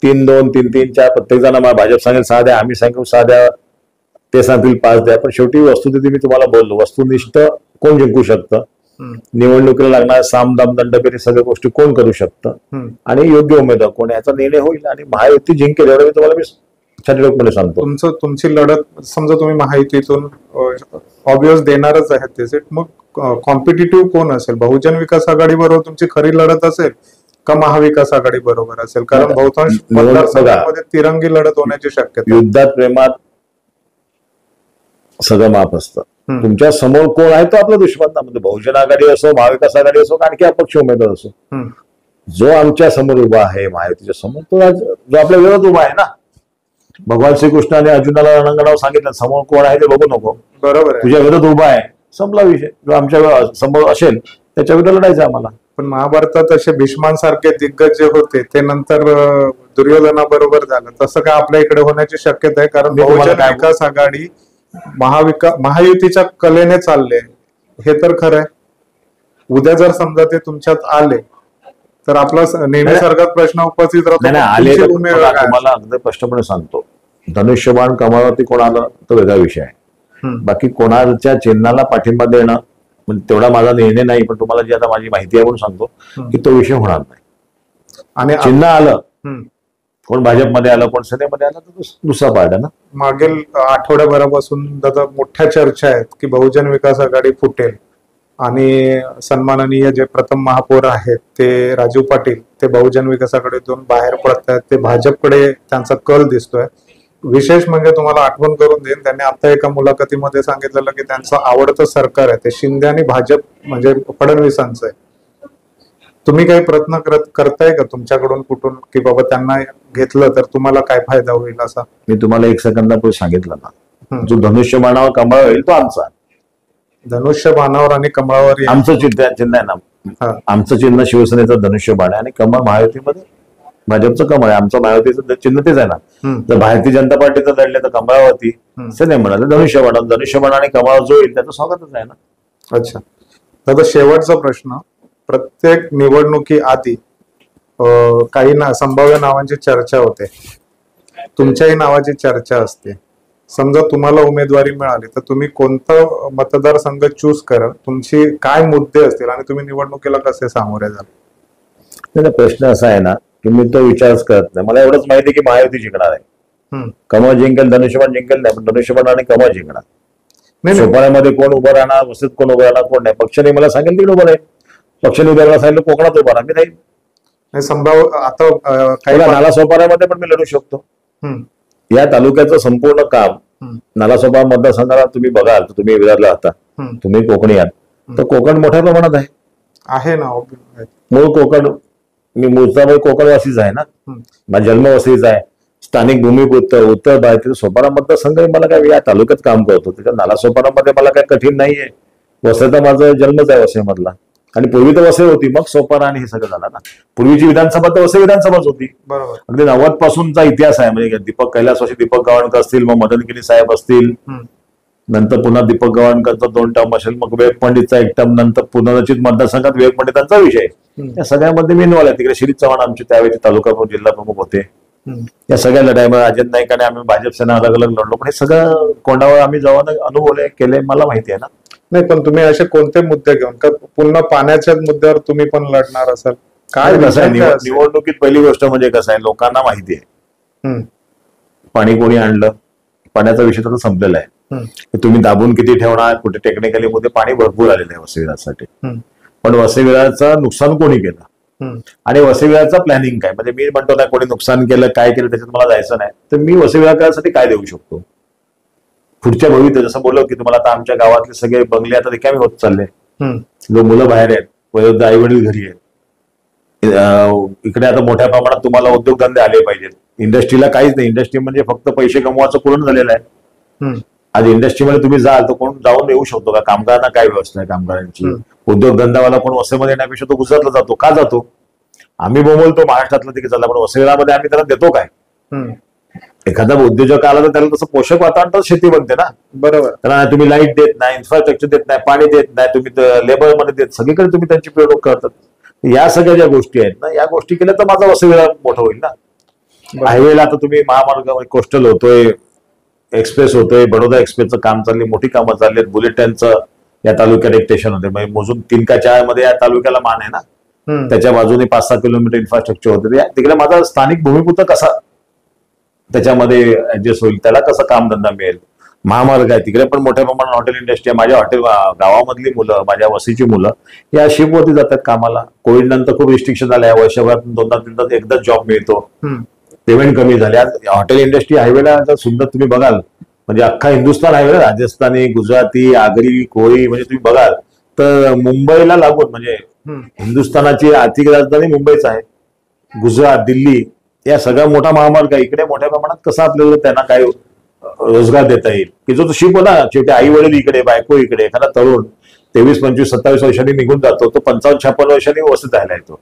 3-2, 3-3, 4 प्रत्येक जण भाजप सांगेल 6 द्या, आम्ही सांगू 6 द्या, ते सांगतील 5 द्या. पण शेवटी वस्तुस्थिती मी तुम्हाला बोललो, वस्तुनिष्ठ कोण जिंकू शकतं, निवडणुकीला लागणार सामदाम दंडपेरी सगळ्या गोष्टी कोण करू शकतं आणि योग्य उमेदवार कोण, याचा निर्णय होईल आणि महायुती जिंकेल, एवढं मी तुम्हाला मी सांगतो. तुमची लढत समजा तुम्ही महायुतीतून ऑब्वियस देणारच आहेत ते सीट, मग कॉम्पिटिटिव्ह कोण असेल? बहुजन विकास आघाडी बरोबर तुमची खरी लढत असेल का महाविकास आघाडी बरोबर असेल? कारण बहुतांश मतदारसंघामध्ये तिरंगी लढत होण्याची शक्यता. युद्धात प्रेमात सगळं माफ असतं. तुमच्या समोर कोण आहे तो आपला दुश्मन ना, म्हणजे बहुजन आघाडी असो, महाविकास आघाडी असो, आणखी अपक्ष उमेदवार असो, जो आमच्या समोर उभा आहे महायुतीच्या समोर, तो जो आपल्या विरोधात उभा आहे ना. भगवान श्रीकृष्ण आणि अर्जुनाला रणांगणावर सांगितलं समोर कोण आहे ते बघू नको, बरोबर, तुझ्या विरोधात उभा आहे, संपला विषय. जो आमच्या समोर असेल त्याच्या विरोधात लढायचं आम्हाला. पण महाभारतात असे भीष्मांसारखे दिग्गज जे होते ते नंतर दुर्योधनाबरोबर झालं, तसं काय आपल्या इकडे होण्याची शक्यता आहे? कारण बहुजन विकास आघाडी महायुतीच्या कलेने चालले, हे तर खरं आहे. उद्या जर समजा ते तुमच्यात आले तर आपला नेहमीसारखाच प्रश्न उपस्थित राहतो. तुम्हाला अगदी स्पष्टपणे सांगतो, धनुष्यबाण कमळावरती कोण आलं तो वेगळा विषय आहे. बाकी कोणाच्या चिन्हाला पाठिंबा देणं म्हणजे तेवढा माझा निर्णय नाही, पण तुम्हाला जी आता माझी माहिती आहे म्हणून सांगतो की तो विषय होणार नाही. आणि चिन्ह आलं, कोण भाजपमध्ये आलं, कोण सेनेमध्ये आलं, तर दुसरा पार्ट आहे ना. मागील आठवड्याभरापासून दादा मोठ्या चर्चा आहेत की बहुजन विकास आघाडी फुटेल आणि सन्माननीय जे प्रथम महापौर आहेत ते राजू पाटील, ते बहुजन विकास आघाडीतून बाहेर पडत आहेत, ते भाजपकडे त्यांचा कल दिसतोय. विशेष म्हणजे तुम्हाला आठवण करून देईन, त्यांनी आता एका मुलाखतीमध्ये सांगितलेलं की त्यांचं आवडतं सरकार आहे ते शिंदे आणि भाजप म्हणजे फडणवीसांचं आहे. तुम्ही काही प्रयत्न करताय का तुमच्याकडून कुठून की बाबा त्यांना घेतलं तर तुम्हाला काय फायदा होईल असा? मी तुम्हाला 1 सेकंदापूर्वी सांगितलं ना, जो धनुष्यबाणावर कमळ होईल तो आमचा. धनुष्यबाणावर आणि कमळावर आमचं चिन्ह आहे ना, आमचं चिन्ह शिवसेनेचं धनुष्यबाण आहे आणि कमळ महायुतीमध्ये भाजपचं कमळ आहे. आमचं महायुतीचं चिन्ह तेच आहे ना. जर भारतीय जनता पार्टीचं लढले तर कमळावरती, नाही म्हणाले धनुष्यबाण आणि कमळावर जो येईल त्याचं स्वागतच आहे ना. अच्छा दादा, शेवटचा प्रश्न, प्रत्येक निवडणुकी आधी काही संभाव्य नावांची चर्चा होते, तुमच्याही नावाची चर्चा असते. समजा तुम्हाला उमेदवारी मिळाली तर तुम्ही कोणता मतदारसंघ चूज कराल, तुमची काय मुद्दे असतील आणि तुम्ही निवडणुकीला कसे सामोरे जाल? प्रश्न असा आहे ना की मी तो विचारच करत नाही. मला एवढंच माहिती आहे की महायुती जिंकणार आहे. कमळ जिंकेल, धनुष्यबाण जिंकेल नाही, पण धनुष्यबाण आणि कमळ जिंकणार. सोपाऱ्यामध्ये कोण उभं राहणार, वसतीत कोण उभं राहणार, कोण नाही. पक्षाने मला सांगेल तिकडे उभं राहील, पक्षाने उभं राहायला सांगितलं कोकणात उभं राहा, मी राहील. संभाव्य आता काही नालासोपाऱ्यामध्ये पण मी लढू शकतो. या तालुक्याचं संपूर्ण काम नालासोपा मतदारसंघाला तुम्ही बघाल तर तुम्ही विरारला राहता, तुम्ही कोकणी आहात, तर कोकण मोठ्या प्रमाणात आहे ना. मूळ कोकण, मी मूळचा कोकणवासीच आहे ना, माझा जन्म वसईचा आहे. स्थानिक भूमिपुत्र उत्तर भारतीय सोपारा मतदारसंघ मला काय या तालुक्यात काम करतो, त्याच्या नालासोपारामध्ये मला काय कठीण नाहीये. वसईचा माझा जन्मच आहे वसईमधला, आणि पूर्वी तर वसई होती, मग सोपारा आणि हे सगळं झालं ना. पूर्वीची विधानसभा तर वसई विधानसभाच होती. बरोबर. अगदी 90 पासूनचा इतिहास आहे. म्हणजे दीपक कैलासवासी, दीपक गव्हाणकर असतील, मग मदन गिरी साहेब असतील, नंतर पुन्हा दीपक गव्हाणकरचा 2 टर्म असेल, मग विवेक पंडितचा 1 टर्म, नंतर पुनर्रचित मतदारसंघात विवेक पंडितांचा विषय. या सगळ्यामध्ये मी इन्व्हॉल्व आहे. तिकडे श्री चव्हाण आमचे त्यावेळी तालुका प्रमुख, जिल्हा प्रमुख होते. या सगळ्या लढाईमध्ये अजित नाईकाने आम्ही भाजप सेना अलग अलग लढलो, पण हे सगळं कोंडावर आम्ही जाऊन अनुभवले केले, मला माहिती आहे ना. नाही, पण तुम्ही असे कोणते मुद्दे घेऊन का पुन्हा पाण्याच्याच मुद्द्यावर तुम्ही पण लढणार असाल काय? कसं आहे निवडणुकीत पहिली गोष्ट म्हणजे कसं आहे, लोकांना माहिती आहे पाणी कोणी आणलं, पाण्याचा विषय तर संपलेला आहे. की तुम्ही दाबून किती ठेवणार, कुठे टेक्निकली मध्ये पाणी भरपूर आलेलं आहे वसई विरारसाठी. पण वसई विरारचं नुकसान कोणी केलं आणि वसई विरारचं प्लॅनिंग काय, म्हणजे मी म्हणतो ना कोणी नुकसान केलं काय केलं त्याच्यात मला जायचं नाही, तर मी वसई विरारसाठी काय देऊ शकतो पुढच्या भविष्यात. जसं बोललो की तुम्हाला आता आमच्या गावातले सगळे बंगले आता रिकामी होत चालले, जो मुलं बाहेर आहेत, वयोवृद्ध आई वडील घरी आहेत. इकडे आता मोठ्या प्रमाणात तुम्हाला उद्योगधंदे आले पाहिजेत. इंडस्ट्रीला काहीच नाही, इंडस्ट्री म्हणजे फक्त पैसे कमवायचं पूर्ण झालेलं आहे. आज इंडस्ट्रीमध्ये तुम्ही जाल तर कोण जाऊन येऊ शकतो का, कामगारांना काय व्यवस्था आहे कामगारांची, उद्योगधंदावाला कोण वसईमध्ये येण्यापेक्षा तो गुजरातला जातो, का जातो. आम्ही बोलतो महाराष्ट्रातला तिकडे चालला, पण वसईमध्ये आम्ही त्याला देतो काय. एखादा उद्योजक आला तर त्याला तसं पोषक वातावरण तर शेती बनते ना, बरोबर. त्याला तुम्ही लाईट देत नाही, इन्फ्रास्ट्रक्चर देत नाही, पाणी देत नाही, तुम्ही लेबर मध्ये देत, सगळीकडे तुम्ही त्यांची पिळवणूक करतात. या सगळ्या ज्या गोष्टी आहेत ना, या गोष्टी केल्या तर माझा वसई विरार मोठं होईल ना. हायवेला आता तुम्ही महामार्ग कोस्टल होतोय, एक्सप्रेस होतोय, बडोदा एक्सप्रेसचं काम चालली, मोठी कामं चालली आहेत. बुलेट ट्रेनचं या तालुक्यात एक स्टेशन होते, म्हणजे मोजून 3 का 4 मध्ये या तालुक्याला मान आहे ना, त्याच्या बाजूने 5-6 किलोमीटर इन्फ्रास्ट्रक्चर होते. तिकडे माझा स्थानिक भूमिपुत्र कसा त्याच्यामध्ये ऍडजस्ट होईल, त्याला कसं कामधंदा मिळेल. महामार्ग आहे, तिकडे पण मोठ्या प्रमाणात हॉटेल इंडस्ट्री आहे. माझ्या हॉटेल गावामधली मुलं, माझ्या वसीची मुलं या शिपवरती जातात कामाला. कोविड नंतर खूप रिस्ट्रिक्शन झाल्या, वर्षभरात 2-3 एकदाच जॉब मिळतो, पेमेंट कमी झाले. आज हॉटेल इंडस्ट्री हायवेला जर सुद्धा तुम्ही बघाल, म्हणजे अख्खा हिंदुस्थान हायवे, राजस्थानी, गुजराती, आगरी, कोळी, म्हणजे तुम्ही बघाल तर मुंबईला लागून, म्हणजे हिंदुस्थानाची आर्थिक राजधानी मुंबईच आहे. गुजरात, दिल्ली या सगळ्या मोठा महामार्ग आहे. इकडे मोठ्या प्रमाणात कसं आपल्याला त्यांना काय रोजगार देता येईल, की जो तो शिप होता शेवटी आई वडील इकडे, बायको इकडे, एखादा तरुण 23, 25, 27 वर्षांनी निघून जातो, तो 55, 56 वर्षांनी वसत राहिला येतो,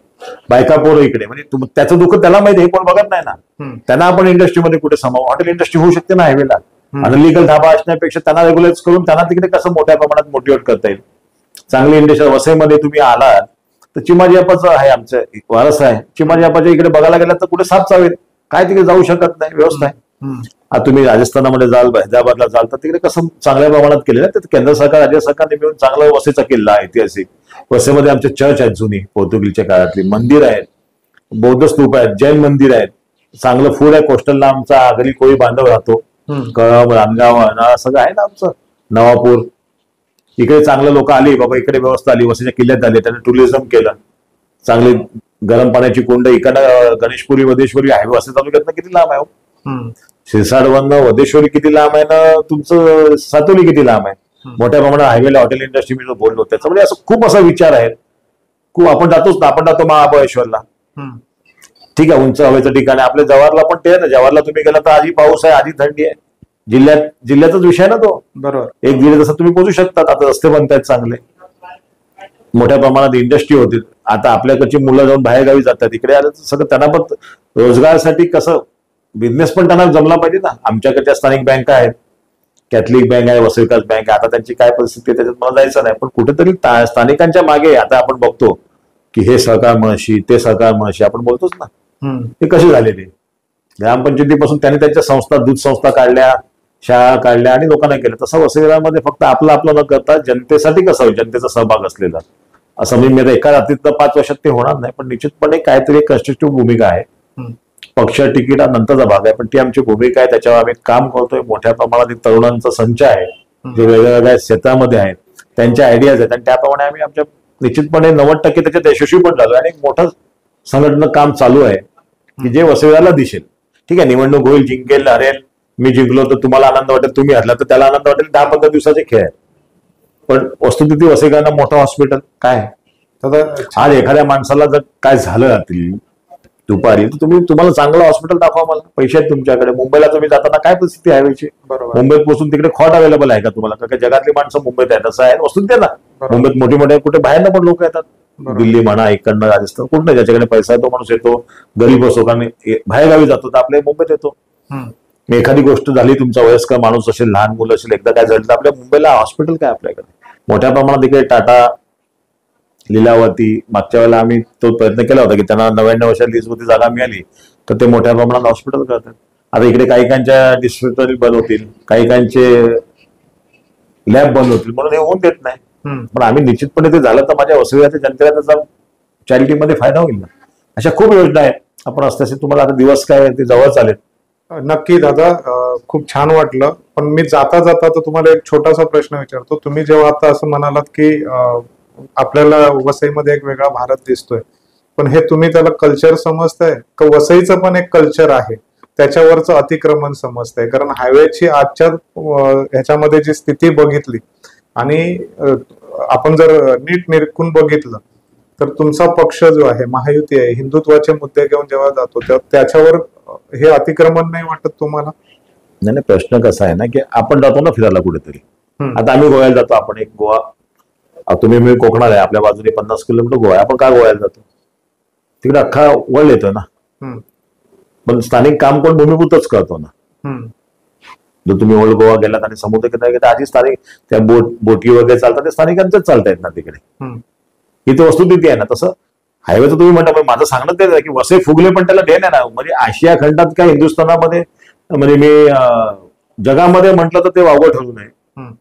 बायका पोरं इकडे, म्हणजे त्याचं दुःख त्याला माहिती, हे कोण बघत नाही ना. त्यांना आपण इंडस्ट्रीमध्ये कुठे समावं, हॉटेल इंडस्ट्री होऊ शकते ना हायवेला. अनलिगल धाबा असण्यापेक्षा त्यांना रेग्युलाइज करून त्यांना तिकडे कसं मोठ्या प्रमाणात मोटिवेट करता येईल. चांगली इंडस्ट्री वसईमध्ये तुम्ही आलात तर चिमाजी आप्पाचं आहे, आमचं वारस आहे. चिमाजी आप्पाच्या इकडे बघायला गेला तर कुठे साप चावेल, काय तिकडे जाऊ शकत नाही, व्यवस्था आहे. आता तुम्ही राजस्थानामध्ये जाल, हैदराबादला जाल तर तिकडे कसं चांगल्या प्रमाणात केलेलं आहे. केंद्र सरकार, राज्य सरकारने मिळून चांगला वसईचा किल्ला ऐतिहासिक. वसईमध्ये आमचे चर्च आहेत जुनी पोर्तुगीजच्या काळातली, मंदिर आहेत, बौद्ध स्तूप आहेत, जैन मंदिर आहेत, चांगलं फूड आहे. कोस्टलला आमचा आगरी कोळी बांधव राहतो, कळंब, रानगाव सगळं आहे ना आमचं, नवापूर. इकडे चांगले लोक आली, बाबा इकडे व्यवस्था आली, वसईच्या किल्ल्यात आले, त्यांनी टुरिझम केलं. चांगली गरम पाण्याची कुंड, इकडं गणेशपुरी, वदेश्वरी आहे. वसई तालुक्यात किती लांब आहे, शिरसाडवरनं वदेश्वरी किती लांब आहे ना, तुमचं सातोली किती लांब आहे. मोठ्या प्रमाणात हायवेला हॉटेल इंडस्ट्री मी जो बोललो त्याच्यामध्ये असं खूप असा विचार आहे. खूप आपण जातोच ना, आपण जातो महाबळेश्वरला, ठीक आहे, उंच हवेचं ठिकाण आहे. आपल्या जवाहरला पण ते आहे ना, जवाहरला तुम्ही गेला तर आधी पाऊस आहे, आधी थंडी आहे. जिल्ह्याचाच विषय ना तो, बरोबर. एक जिल्ह्यात जसं तुम्ही पोहोचू शकतात. आता रस्ते बनतायत चांगले, मोठ्या प्रमाणात इंडस्ट्री होतील. आता आपल्याकडची मुलं जाऊन बाहेरगावी जातात, इकडे आलं तर सगळं त्यांना पण रोजगारासाठी कसं बिझनेस पण त्यांना जमला पाहिजे ना. आमच्याकडच्या स्थानिक बँका आहेत, कॅथलिक बँक आहे, वसई विकास बँक आहे. आता त्यांची काय परिस्थिती आहे त्याच्यात मला जायचं नाही, पण कुठेतरी स्थानिकांच्या मागे आता आपण बघतो की हे सहकार महर्षी, ते सहकार महर्षी आपण बोलतोच ना, ते कसे झालेले. ग्रामपंचायतीपासून त्यांनी त्यांच्या संस्था, दूध संस्था काढल्या, शाळा काढल्या आणि लोकांना केलं. तसं वसई विरारमध्ये फक्त आपलं न करता जनतेसाठी कसं होईल, जनतेचा सहभाग असलेला असं. मी एका रात्रीत 5 वर्षात ते होणार नाही, पण निश्चितपणे काहीतरी कन्स्ट्रक्टिव्ह भूमिका आहे. पक्ष तिकीट हा नंतरचा भाग आहे, पण ती आमची भूमिका आहे, त्याच्यावर आम्ही काम करतोय. मोठ्या प्रमाणात तरुणांचा संच आहे, जे वेगवेगळ्या क्षेत्रामध्ये आहेत, त्यांच्या आयडियाज आहेत, आणि त्याप्रमाणे आम्ही आमच्या निश्चितपणे 90% त्याच्यात यशस्वी पण झालो. आणि एक मोठं संघटन काम चालू आहे की जे वसई विरारला दिसेल. ठीक आहे, निवडणूक होईल, जिंकेल, हरेल, मी जिंकलो तर तुम्हाला आनंद वाटेल, तुम्ही हरला तर त्याला आनंद वाटेल. 10-15 दिवसाचे खेळ आहे, पण वस्तुस्थिती वसईकरांना मोठं हॉस्पिटल काय. आज एखाद्या माणसाला जर काय झालं रात्री दुपारी तर तुम्हाला चांगलं हॉस्पिटल दाखवा, मला पैसे आहेत तुमच्याकडे. मुंबईला तुम्ही जाताना काय परिस्थिती आहे हायवेची, मुंबईत पोहोचून तिकडे खॉट अवेलेबल आहे का तुम्हाला, का जगातली माणसं मुंबईत आहेत असं आहे वस्तुस्थिती ना. मुंबईत मोठी मोठ्या कुठे बाहेरनं पण लोक येतात, दिल्ली म्हणा, इकडनं राजस्थान, कुठं ज्याच्याकडे पैसा आहे तो माणूस येतो, गरीब असो, कारण बाहेरगावी जातो तर आपल्या मुंबईत येतो. एखादी गोष्ट झाली, तुमचा वयस्कर माणूस असेल, लहान मुलं असेल, एकदा काय झालं तर आपल्या मुंबईला हॉस्पिटल काय आपल्याकडे मोठ्या प्रमाणात. इकडे टाटा, लीलावती, मागच्या वेळेला आम्ही तो प्रयत्न केला होता की त्यांना 99 वर्षात लीजवरती जागा मिळाली तर ते मोठ्या प्रमाणात हॉस्पिटल करतात. आता इकडे काही डिस्पेन्सरी बंद होतील, काही लॅब बंद होतील, म्हणून हे होऊन देत नाही. पण आम्ही निश्चितपणे ते झालं तर माझ्या वसई विरारच्या जनतेला त्याचा चॅरिटीमध्ये फायदा होईल ना. अशा खूप योजना आहेत. आपण असल्याचे तुम्हाला आता दिवस काय ते जवळ चालेल, नक्की दादा, खूप छान वाटलं. पण मी जाता जाता तर तुम्हाला एक छोटासा प्रश्न विचारतो. तुम्ही जेव्हा आता असं म्हणालात की आपल्याला वसईमध्ये एक वेगळा भारत दिसतोय, पण हे तुम्ही त्याला कल्चर समजताय का वसईचं पण एक कल्चर आहे त्याच्यावरचं अतिक्रमण समजताय? कारण हायवेची आजच्या ह्याच्यामध्ये जी स्थिती बघितली आणि आपण जर नीट निरखून बघितलं तर तुमचा पक्ष जो आहे, महायुती आहे, हिंदुत्वाचे मुद्दे घेऊन जेव्हा जातो तेव्हा त्याच्यावर हे अतिक्रमण नाही वाटत तुम्हाला? नाही नाही, प्रश्न कसा आहे ना की आपण जातो ना फिरायला कुठेतरी. आता आम्ही गोव्याला जातो, आपण एक गोवा, तुम्ही मी कोकणात आहे, आपल्या बाजूने 50 किलोमीटर गोवा आहे, आपण का गोव्याला जातो? तिकडे अख्खा वर्ल्ड येतोय ना. पण स्थानिक काम कोण भूमिभूतच करतो ना. जर तुम्ही ओल्ड गोवा गेलात आणि समुद्र किनारे गेला, आधी स्थानिक त्या बोटी वगैरे चालतात, ते स्थानिकांचेच चालतायत ना तिकडे. इथे वस्तुस्थिती आहे ना. तसं हायवेचं तुम्ही म्हणता, पण माझं सांगणं तेच आहे की वसई फुगले पण त्याला देण आहे ना. म्हणजे आशिया खंडात काय हिंदुस्थानामध्ये, म्हणजे मी जगामध्ये म्हटलं तर ते वावगं ठरू नये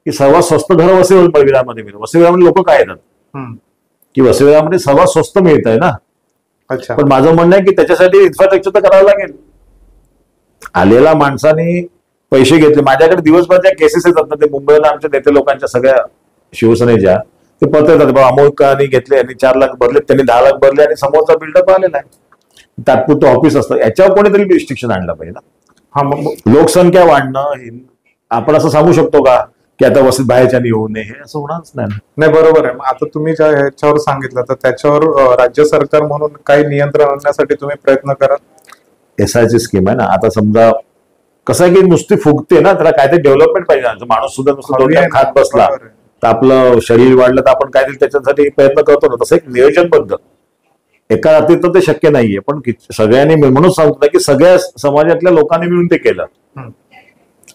की सर्वात स्वस्त घर वसईविरामध्ये मिळतं. वसईविरामध्ये लोक काय येतात की वसईविरामध्ये सर्वात स्वस्त मिळत आहे ना. पण माझं म्हणणं आहे की त्याच्यासाठी इन्फ्रास्ट्रक्चर तर करावं लागेल. आलेल्या माणसाने पैसे घेतले. माझ्याकडे दिवसभरच्या केसेस येतात ना, ते मुंबईला आमच्या नेते लोकांच्या सगळ्या शिवसेनेच्या, ते पत्र येतात, बाबा अमोलकांनी घेतले आणि 4 लाख भरले, त्यांनी 10 लाख भरले आणि समोरचा बिल्डअप आलेला आहे. तात्पुरतं ऑफिस असतं. याच्यावर कोणीतरी रिस्ट्रिक्शन आणलं पाहिजे ना. लोकसंख्या वाढणं, आपण असं सांगू शकतो का की आता वसईत बाहेरच्या येऊ नये? हे असं होणारच नाही. नाही, बरोबर आहे. आता तुम्ही ज्या ह्याच्यावर सांगितलं तर त्याच्यावर राज्य सरकार म्हणून काही नियंत्रण आणण्यासाठी तुम्ही प्रयत्न करा. SIची स्कीम आहे ना. आता समजा कसं आहे की नुसती फुगते ना, त्याला काहीतरी डेव्हलपमेंट पाहिजे ना. माणूस सुद्धा नुसतं खात बसला तर आपलं शरीर वाढलं तर आपण काहीतरी त्याच्यासाठी प्रयत्न करतो ना. तसं एक नियोजनबद्ध एका रात्रीत तर ते शक्य नाहीये, पण सगळ्यांनी म्हणून सांगतो की सगळ्या समाजातल्या लोकांनी मिळून ते केलं.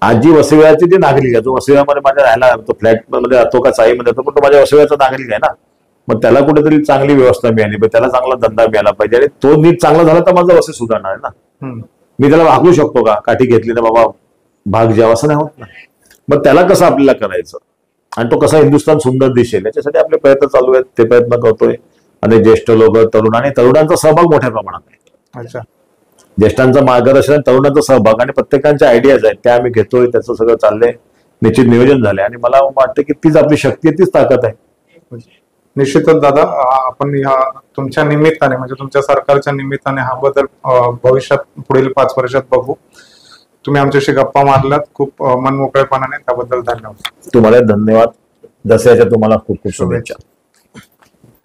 आज जी वसईविराची जी नागरिक आहे, जो वसईविरामध्ये माझ्या राहायला, तो फ्लॅट मध्ये राहतो का चाळीमध्ये राहतो, पण तो माझ्या वसईविराचा नागरिक आहे ना. मग त्याला कुठेतरी चांगली व्यवस्था मिळाली पाहिजे, त्याला चांगला धंदा मिळाला पाहिजे, आणि तो नीट चांगला झाला तर माझं वसई सुधारणार आहे ना. मी त्याला भागू शकतो का, काठी घेतली ना बाबा भाग ज्यावा, असं नाही होत ना. मग त्याला कसं आपल्याला करायचं आणि तो कसा हिंदुस्थान सुंदर दिसेल, याच्यासाठी आपले प्रयत्न चालू आहेत, ते प्रयत्न करतोय. आणि ज्येष्ठ लोक, तरुण आणि तरुणांचा सहभाग मोठ्या प्रमाणात आहे. अच्छा. ज्येष्ठांचं मार्गदर्शन, तरुणांचा सहभाग आणि प्रत्येकांच्या आयडियाज आहेत त्या आम्ही घेतोय. त्याचं सगळं चाललंय, निश्चित नियोजन झालंय आणि मला वाटतं की तीच आपली शक्ती आहे, तीच ताकद आहे. निश्चितच दादा, आपण ह्या तुमच्या निमित्ताने, म्हणजे तुमच्या सरकारच्या निमित्ताने हा बदल भविष्यात पुढील 5 वर्षात बघू. तुम्ही आमच्याशी गप्पा मारल्यात खूप मनमोकळेपणाने, त्याबद्दल धन्यवाद. तुम्हाला धन्यवाद. दसऱ्याच्या तुम्हाला खूप खूप शुभेच्छा.